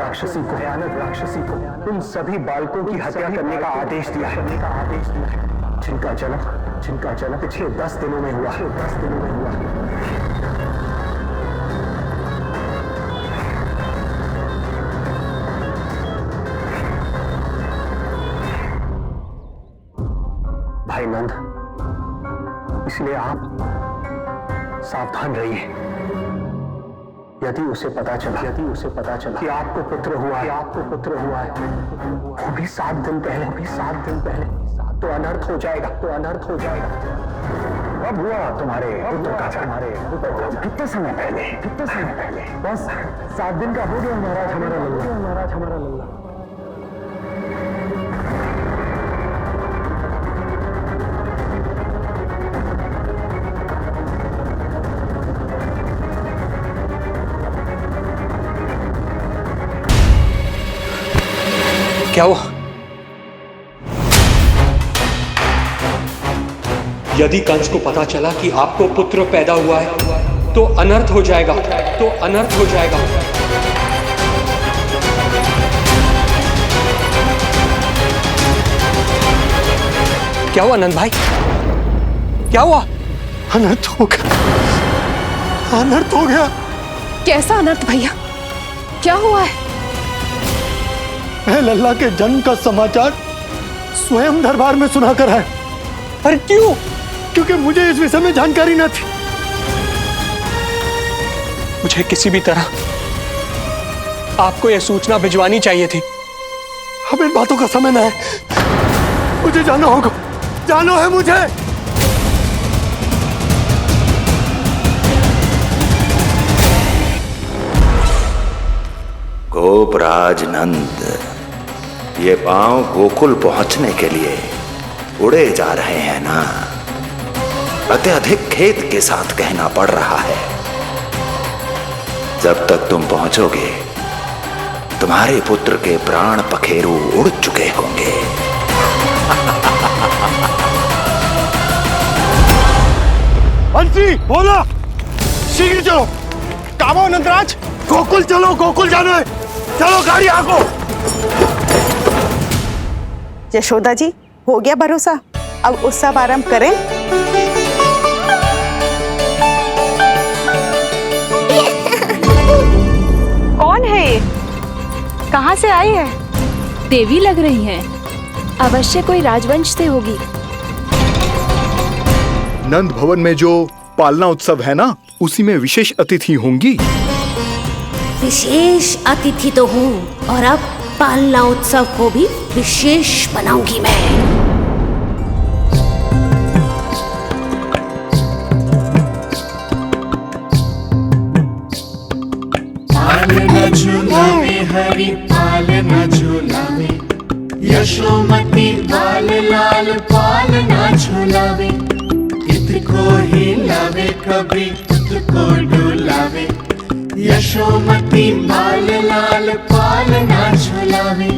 राक्षसी को इन सभी बालकों की हत्या करने का आदेश दिया है, जिनका जन्म पिछले 10 दिनों में हुआ। भाई नंद, इसलिए आप सावधान रहिए। यदि उसे पता चला कि आपको पुत्र हुआ है, वो भी 7 दिन पहले, तो अनर्थ हो जाएगा। अब हुआ तुम्हारे पुत्र का जन्म। कितने समय पहले? बस 7 दिन का हो गया महाराज हमारा लल्ला। क्या हुआ? यदि कंस को पता चला कि आपको पुत्र पैदा हुआ है तो अनर्थ हो जाएगा। क्या हुआ नंद भाई? क्या हुआ? अनर्थ हो गया। कैसा अनर्थ भैया? क्या हुआ है? मैं लल्ला के जन्म का समाचार स्वयं दरबार में सुनाकर आया। अरे क्यों? क्योंकि मुझे इस विषय में जानकारी न थी। मुझे किसी भी तरह आपको यह सूचना भिजवानी चाहिए थी। अब इन बातों का समय न है, मुझे जाना है मुझे। गोपराज नंद, ये पांव गोकुल पहुंचने के लिए उड़े जा रहे हैं ना, अत्यधिक खेद के साथ कहना पड़ रहा है। जब तक तुम पहुंचोगे तुम्हारे पुत्र के प्राण पखेरु उड़ चुके होंगे। बंसी बोला, शीघ्र चलो। कामो नंदराज, गोकुल चलो, गोकुल जाना है। चलो गाड़ी आगो। यशोदा जी, हो गया भरोसा, अब उत्सव आरंभ करें। कौन है ये? कहाँ से आई है? देवी लग रही हैं। अवश्य कोई राजवंश से होगी। नंद भवन में जो पालना उत्सव है ना, उसी में विशेष अतिथि होंगी। विशेष अतिथि तो हूँ, और अब पालना उत्सव को भी विशेष बनाऊंगी मैं। पालना झूलावे हरि पालना झूलावे, यशोमती बाल लाल पालना झूलावे। इत को हिलावे कभी तुत को डुलावे, यशोमती बाल लाल पालना झूलावे।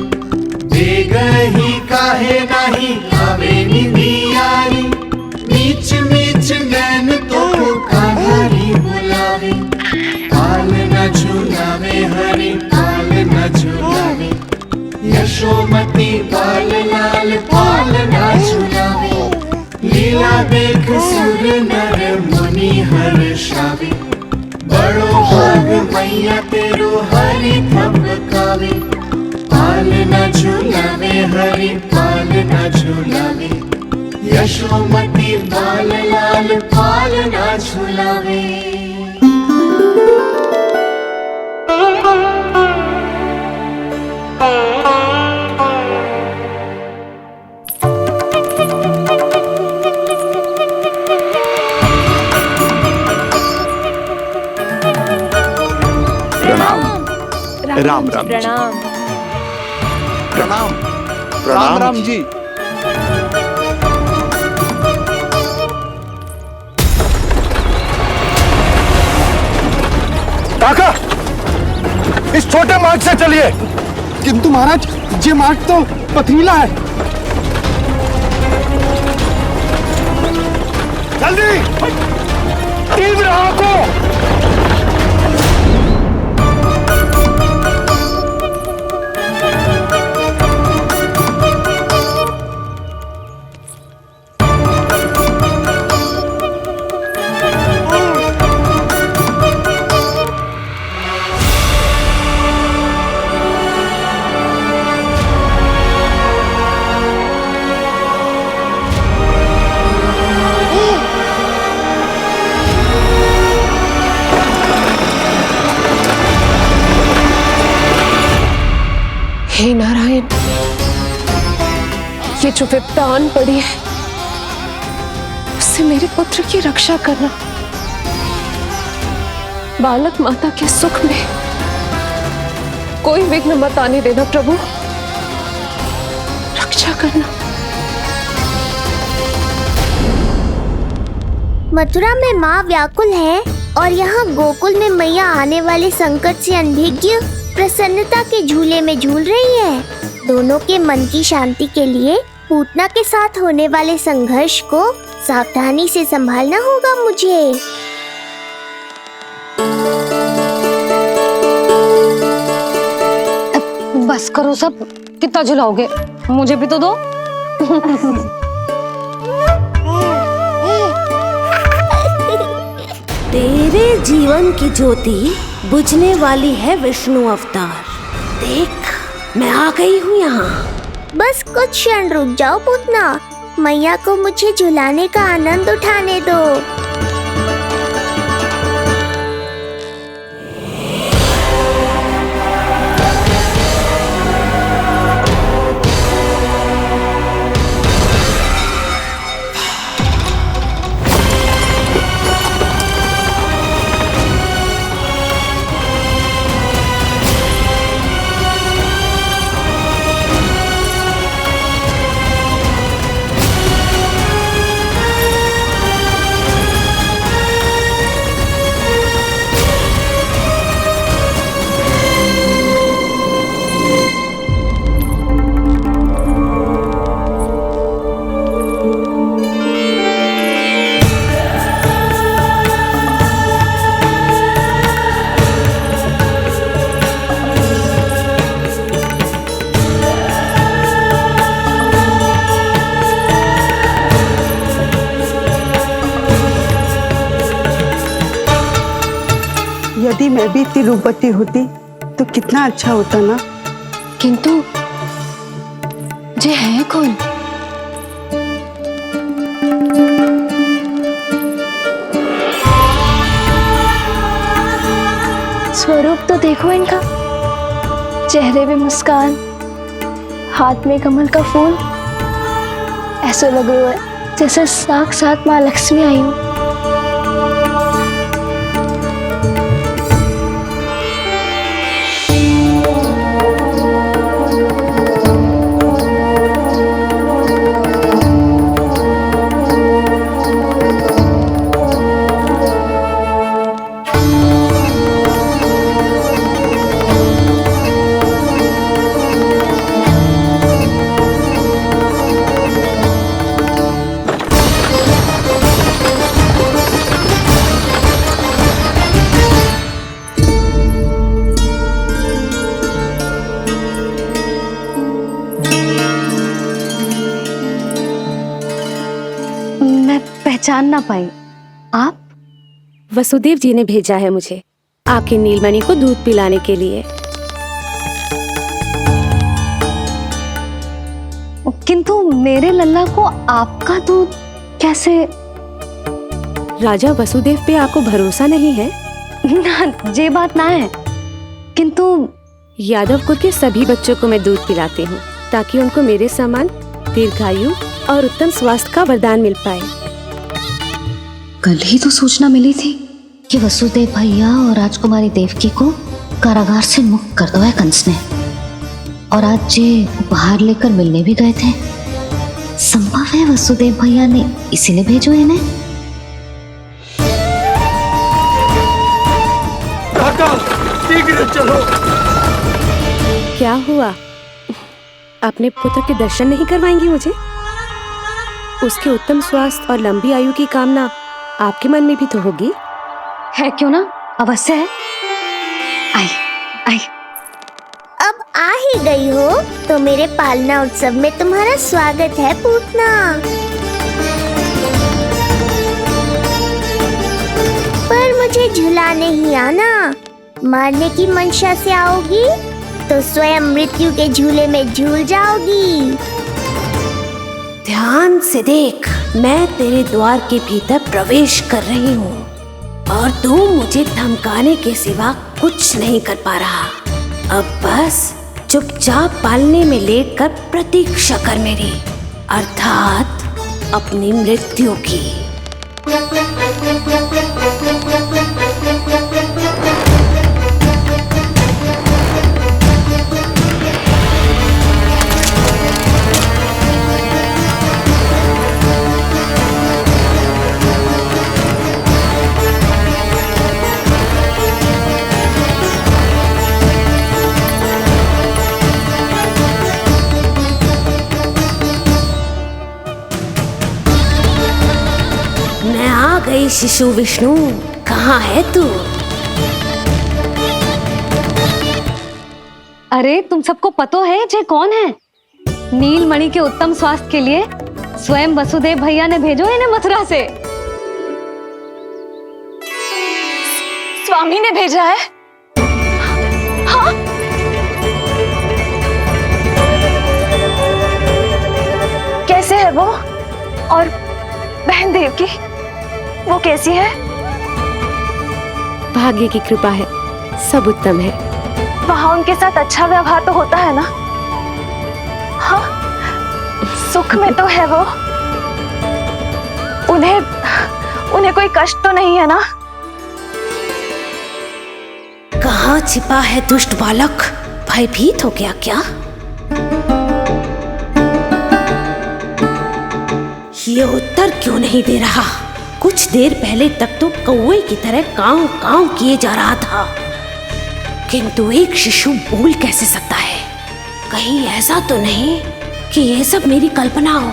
बेगही काहे नहीं आवे निधियारी, नीच नीच नैन तो कहारी बुलावे। पालना झूलावे हरि पालना झूलावे, यशोमती बाल लाल पालना झूलावे। लीला देख सुर नर मुनि हर्षावे, बड़ो भाग मैया तेरो हरि थपकावे। पालना झूलावे हरि पालना झूलावे, यशोमती बाल लाल पालना झुलावे। राम राम प्रणाम। प्रणाम प्रणाम राम जी। काका, इस छोटे मार्ग से चलिए। किंतु महाराज, ये मार्ग तो पथरीला है। जल्दी तीव्र आंखों। हे नारायण, ये जो विपदा आन पड़ी है उससे मेरे पुत्र की रक्षा करना। बालक माता के सुख में कोई विघ्न मत आने देना प्रभु, रक्षा करना। मथुरा में माँ व्याकुल है और यहाँ गोकुल में मैया आने वाले संकट से अनभिज्ञ प्रसन्नता के झूले में झूल रही है। दोनों के मन की शांति के लिए पूतना के साथ होने वाले संघर्ष को सावधानी से संभालना होगा मुझे। बस करो सब, कितना झुलाओगे, मुझे भी तो दो। तेरे जीवन की ज्योति बुझने वाली है विष्णु अवतार। देख, मैं आ गई हूँ यहाँ। बस कुछ क्षण रुक जाओ पूतना, मैया को मुझे झुलाने का आनंद उठाने दो। यदि मैं भी इतनी रूपवती होती तो कितना अच्छा होता ना। किंतु जे है कौन? स्वरूप तो देखो इनका, चेहरे पे मुस्कान, हाथ में कमल का फूल। ऐसा लग रहा है जैसे साक्षात माँ लक्ष्मी आई हूँ। पहचान ना पाई। आप? वसुदेव जी ने भेजा है मुझे आपकी नीलमणि को दूध पिलाने के लिए। किंतु मेरे लल्ला को आपका दूध कैसे? राजा वसुदेव पे आपको भरोसा नहीं है? ना, ये बात ना है, किंतु यादव कुल के सभी बच्चों को मैं दूध पिलाती हूँ ताकि उनको मेरे समान दीर्घायु और उत्तम स्वास्थ्य का वरदान मिल पाए। कल ही तो सूचना मिली थी कि वसुदेव भैया और राजकुमारी देवकी को कारागार से मुक्त कर दो है कंस ने, और आज ये उपहार लेकर मिलने भी गए थे। संभव है वसुदेव भैया ने इसीलिए भेजो इन्हें। शीघ्र चलो। क्या हुआ? अपने पुत्र के दर्शन नहीं करवाएंगी मुझे? उसके उत्तम स्वास्थ्य और लंबी आयु की कामना आपके मन में भी तो होगी। है क्यों ना, अवश्य है। आई आई। अब आ ही गई हो तो मेरे पालना उत्सव में तुम्हारा स्वागत है पूतना। पर मुझे झुलाने ही आना, मारने की मंशा से आओगी तो स्वयं मृत्यु के झूले में झूल जाओगी। ध्यान से देख, मैं तेरे द्वार के भीतर प्रवेश कर रही हूँ और तू मुझे धमकाने के सिवा कुछ नहीं कर पा रहा। अब बस चुपचाप पालने में लेटकर प्रतीक्षा कर मेरी, अर्थात अपनी मृत्यु की। मैं आ गई शिशु विष्णु, कहाँ है तू? अरे तुम सबको पतो है ये कौन है? नीलमणि के उत्तम स्वास्थ्य के लिए स्वयं वसुदेव भैया ने भेजो इन्हें मथुरा से। स्वामी ने भेजा है? हाँ? कैसे है वो? और बहन देवकी, वो कैसी है? भाग्य की कृपा है, सब उत्तम है। वहाँ उनके साथ अच्छा व्यवहार तो होता है ना? हाँ, सुख में तो है वो। उन्हें कोई कष्ट तो नहीं है ना? कहाँ छिपा है दुष्ट बालक? भयभीत हो गया क्या? ये उत्तर क्यों नहीं दे रहा? कुछ देर पहले तक तो कौवे की तरह कांव कांव किए जा रहा था, किंतु एक शिशु बोल कैसे सकता है? कहीं ऐसा तो नहीं कि ये सब मेरी कल्पना हो?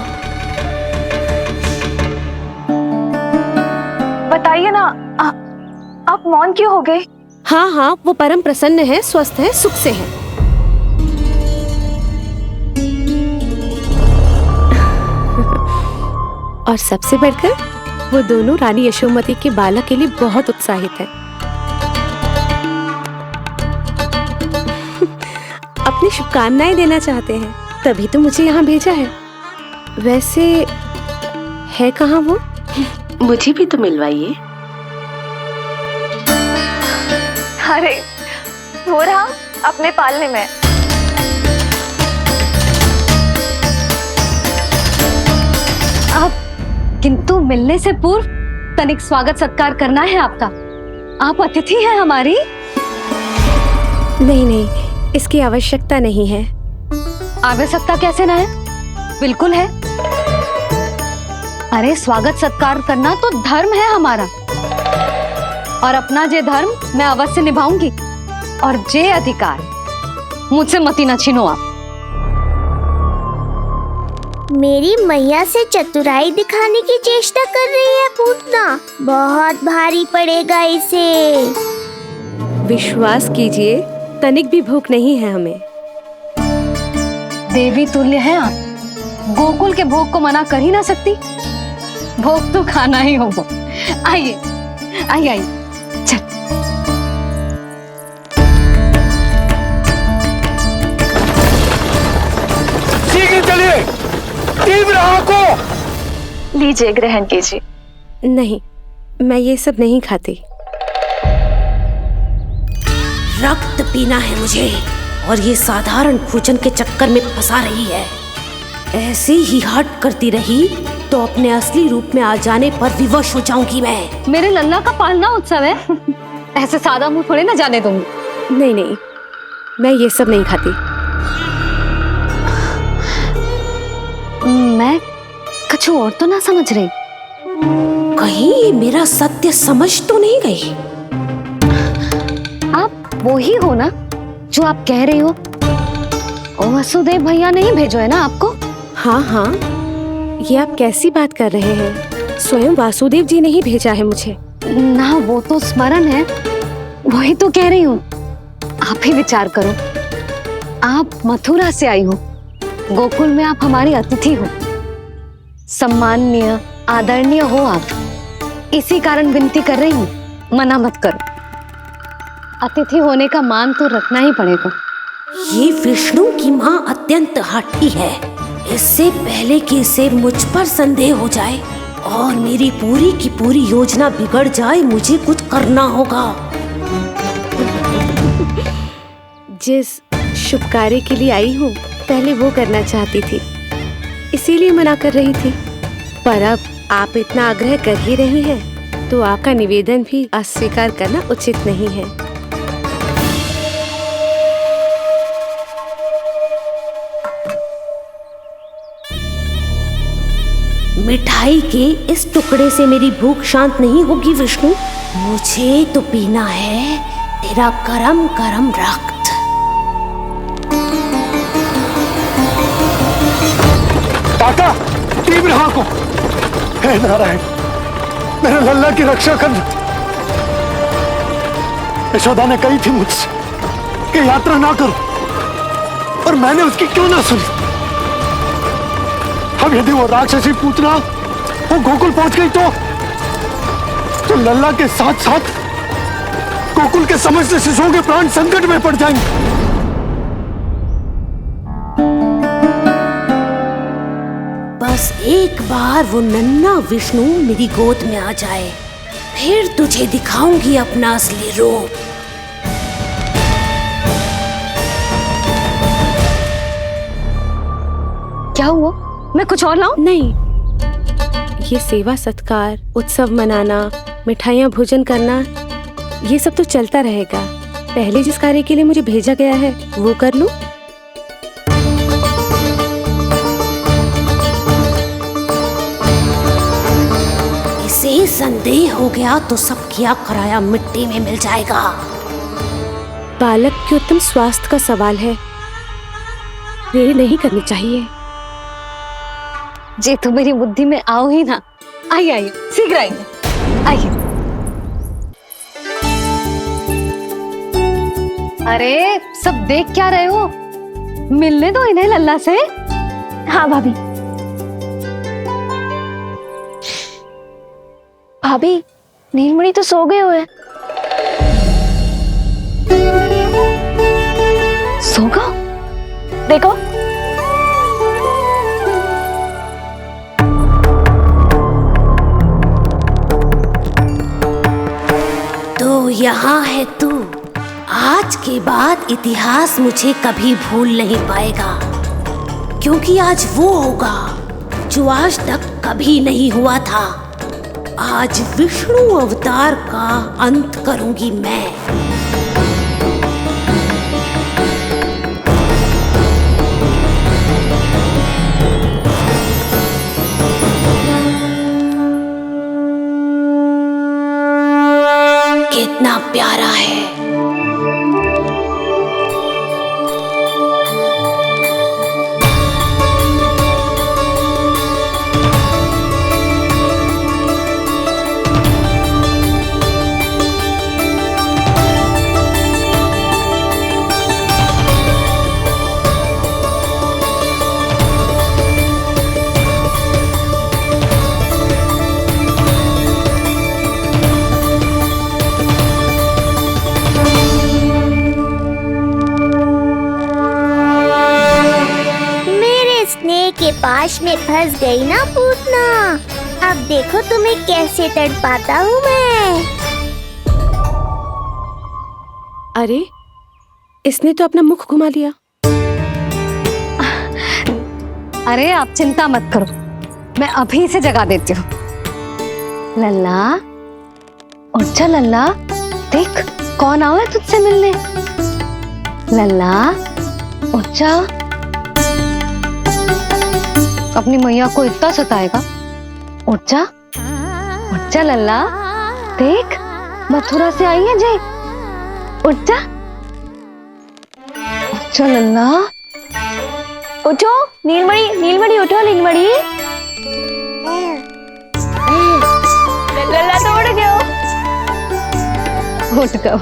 बताइए ना, आप मौन क्यों हो गए? हाँ हाँ, वो परम प्रसन्न है, स्वस्थ है, सुख से है। और सबसे बढ़कर वो दोनों रानी यशोमती के बालक के लिए बहुत उत्साहित है। अपनी शुभकामनाएं देना चाहते हैं, तभी तो मुझे यहाँ भेजा है। वैसे है कहाँ वो? मुझे भी तो मिलवाइए। अरे वो रहा अपने पालने में। किंतु मिलने से पूर्व तनिक स्वागत सत्कार करना है आपका। आप अतिथि हैं हमारी। नहीं नहीं, इसकी आवश्यकता नहीं है। आवश्यकता कैसे ना है? बिल्कुल है। अरे स्वागत सत्कार करना तो धर्म है हमारा, और अपना जे धर्म मैं अवश्य निभाऊंगी, और जे अधिकार मुझसे मती न छीनो आप। मेरी मैया से चतुराई दिखाने की चेष्टा कर रही है पूतना। बहुत भारी पड़ेगा इसे। विश्वास कीजिए, तनिक भी भूख नहीं है हमें। देवी तुल्य हैं आप, गोकुल के भोग को मना कर ही ना सकती। भोग तो खाना ही होगा। आइए आइए आइए, चल। शीघ्र चलिए, तीव्र आंखों। लीजिए, ग्रहण कीजिए। नहीं, मैं ये सब नहीं खाती। रक्त पीना है मुझे, और ये साधारण भोजन के चक्कर में फंसा रही है। ऐसे ही हट करती रही तो अपने असली रूप में आ जाने पर विवश हो जाऊंगी मैं। मेरे लल्ला का पालना उत्सव है, ऐसे सादा मुंह थोड़े ना जाने दूंगी। नहीं नहीं, मैं ये सब नहीं खाती। मैं कुछ और तो ना समझ रही। कहीं ये मेरा सत्य समझ तो नहीं गई? आप वो ही हो ना जो आप कह रही हो? वसुदेव भैया ने ही भेजो है ना आपको? हाँ हाँ, ये आप कैसी बात कर रहे हैं? स्वयं वासुदेव जी ने ही भेजा है मुझे। ना, वो तो स्मरण है, वही तो कह रही हूँ। आप ही विचार करो, आप मथुरा से आई हो, गोकुल में आप हमारी अतिथि हो, सम्माननीय आदरणीय हो आप। इसी कारण विनती कर रही हूँ, मना मत करो। अतिथि होने का मान तो रखना ही पड़ेगा। ये विष्णु की माँ अत्यंत हठी है। इससे पहले कि इसे मुझ पर संदेह हो जाए और मेरी पूरी की पूरी योजना बिगड़ जाए, मुझे कुछ करना होगा। जिस शुभ कार्य के लिए आई हूँ, पहले वो करना चाहती थी, इसीलिए मना कर रही थी। पर अब आप इतना आग्रह कर ही रही हैं, तो आपका निवेदन भी अस्वीकार करना उचित नहीं है। मिठाई के इस टुकड़े से मेरी भूख शांत नहीं होगी विष्णु। मुझे तो पीना है तेरा गरम गरम रक्त। काका, तीव्र आंखों। हे नारायण, मेरे लल्ला की रक्षा करना। यशोदा ने कही थी मुझसे कि यात्रा ना करो, और मैंने उसकी क्यों ना सुनी। अब यदि वो राक्षसी पूतना वो गोकुल पहुंच गई तो लल्ला के साथ साथ गोकुल के समस्त शिशुओं के प्राण संकट में पड़ जाएंगे। बस एक बार वो नन्हा विष्णु मेरी गोद में आ जाए, फिर तुझे दिखाऊंगी अपना असली रूप। क्या हुआ? मैं कुछ और लाऊं? नहीं, ये सेवा सत्कार, उत्सव मनाना, मिठाइयाँ भोजन करना, ये सब तो चलता रहेगा। पहले जिस कार्य के लिए मुझे भेजा गया है वो कर लूं। इसे संदेह हो गया तो सब किया कराया मिट्टी में मिल जाएगा। बालक के उत्तम स्वास्थ्य का सवाल है, देरी नहीं करनी चाहिए। जी तो मेरी बुद्धि में आओ ही ना। आइए आइए, शीघ्र आइए, आइए। अरे सब देख क्या रहे हो? मिलने दो इन्हें लल्ला से। हाँ भाभी। भाभी, नीलमणि तो सो गए हुए। सो गो? देखो। तो यहाँ है तू। आज के बाद इतिहास मुझे कभी भूल नहीं पाएगा, क्योंकि आज वो होगा जो आज तक कभी नहीं हुआ था। आज विष्णु अवतार का अंत करूंगी मैं। कितना प्यारा है। पाश में फंस गई ना पूतना। अब देखो तुम्हें कैसे तड़पाता हूँ मैं। अरे इसने तो अपना मुख घुमा लिया। अरे आप चिंता मत करो, मैं अभी से जगा देती हूँ। लल्ला उठ जा लल्ला, देख कौन आया है तुझसे मिलने। लल्ला उठ जा, अपनी मैया को इतना सताएगा। उठ जा लल्ला, देख मथुरा से आई है जय। उठ जा लल्ला, उठो नीलमणि, नीलमणि उठो नीलमणि। लल्ला तो उठ गयो। उठ गयो।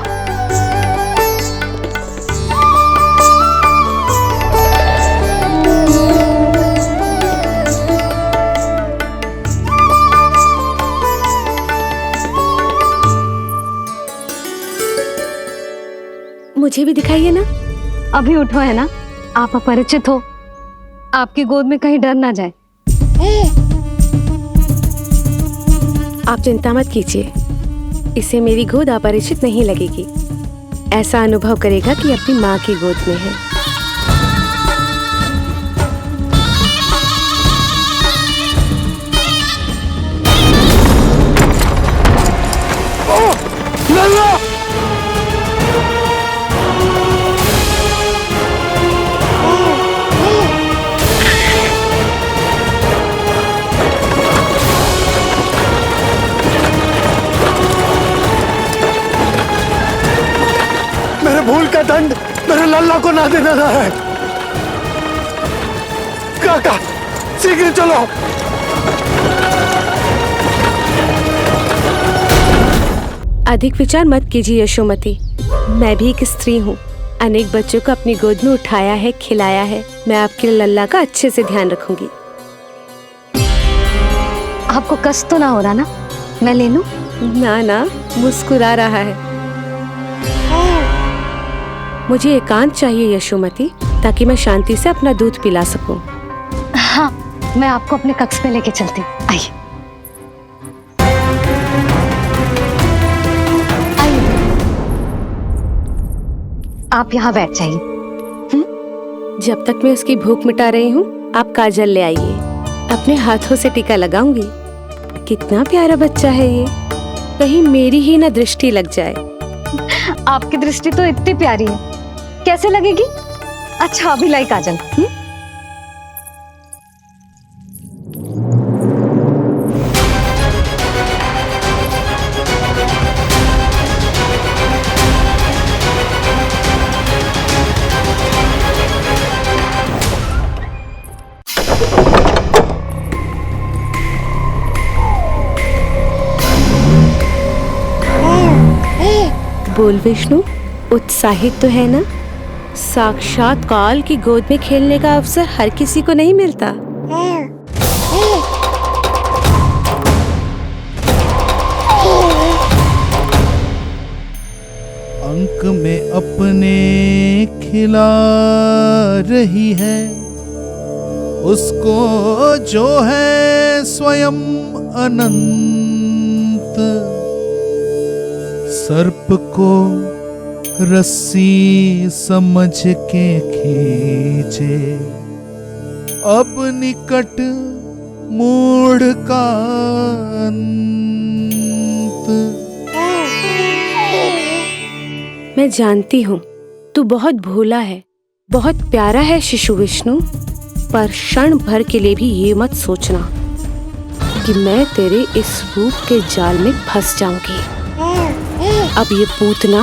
मुझे भी दिखाइए ना। अभी उठो है ना, आप अपरिचित हो, आपकी गोद में कहीं डर ना जाए। आप चिंता मत कीजिए, इसे मेरी गोद अपरिचित नहीं लगेगी। ऐसा अनुभव करेगा कि अपनी माँ की गोद में है। भूल का दंड मेरे लल्ला को ना देना ना है। काका शीघ्र चलो। अधिक विचार मत कीजिए यशोमती, मैं भी एक स्त्री हूँ। अनेक बच्चों को अपनी गोद में उठाया है, खिलाया है। मैं आपके लल्ला का अच्छे से ध्यान रखूंगी। आपको कष्ट तो ना हो रहा ना, मैं ले लूं? ना, मुस्कुरा रहा है। मुझे एकांत चाहिए यशोमती, ताकि मैं शांति से अपना दूध पिला सकूं। हाँ, मैं आपको अपने कक्ष में लेके चलती हूँ। आइए। आप यहाँ बैठ जाइए। जब तक मैं उसकी भूख मिटा रही हूँ, आप काजल ले आइए। अपने हाथों से टीका लगाऊंगी। कितना प्यारा बच्चा है ये, कहीं मेरी ही ना दृष्टि लग जाए। आपकी दृष्टि तो इतनी प्यारी है, कैसे लगेगी? अच्छा अभी लाई काजल। बोल विष्णु, उत्साहित तो है ना? साक्षात काल की गोद में खेलने का अवसर हर किसी को नहीं मिलता। अंक में अपने खिला रही है, उसको जो है स्वयं अनंत। सर्प को रस्सी समझ के खींचे, अब निकट मूढ़ का अंत। मैं जानती हूँ तू बहुत भोला है, बहुत प्यारा है शिशु विष्णु, पर क्षण भर के लिए भी ये मत सोचना कि मैं तेरे इस रूप के जाल में फंस जाऊंगी। अब ये पूतना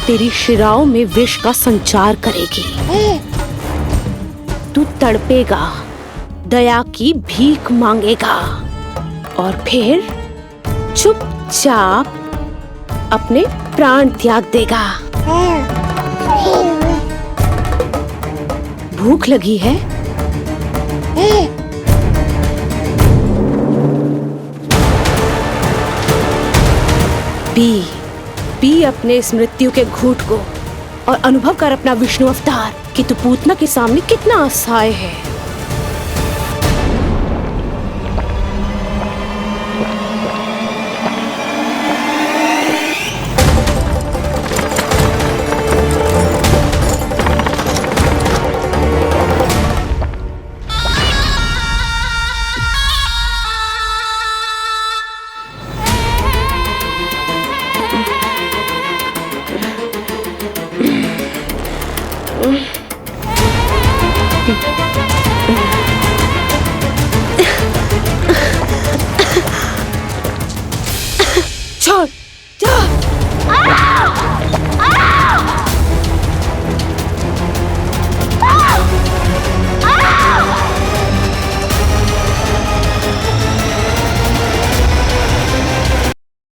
तेरी शिराओं में विष का संचार करेगी। तू तड़पेगा, दया की भीख मांगेगा और फिर चुपचाप अपने प्राण त्याग देगा। भूख लगी है? पी अपने इस मृत्यु के घूंट को और अनुभव कर अपना विष्णु अवतार कि तू पूतना के सामने कितना असहाय है।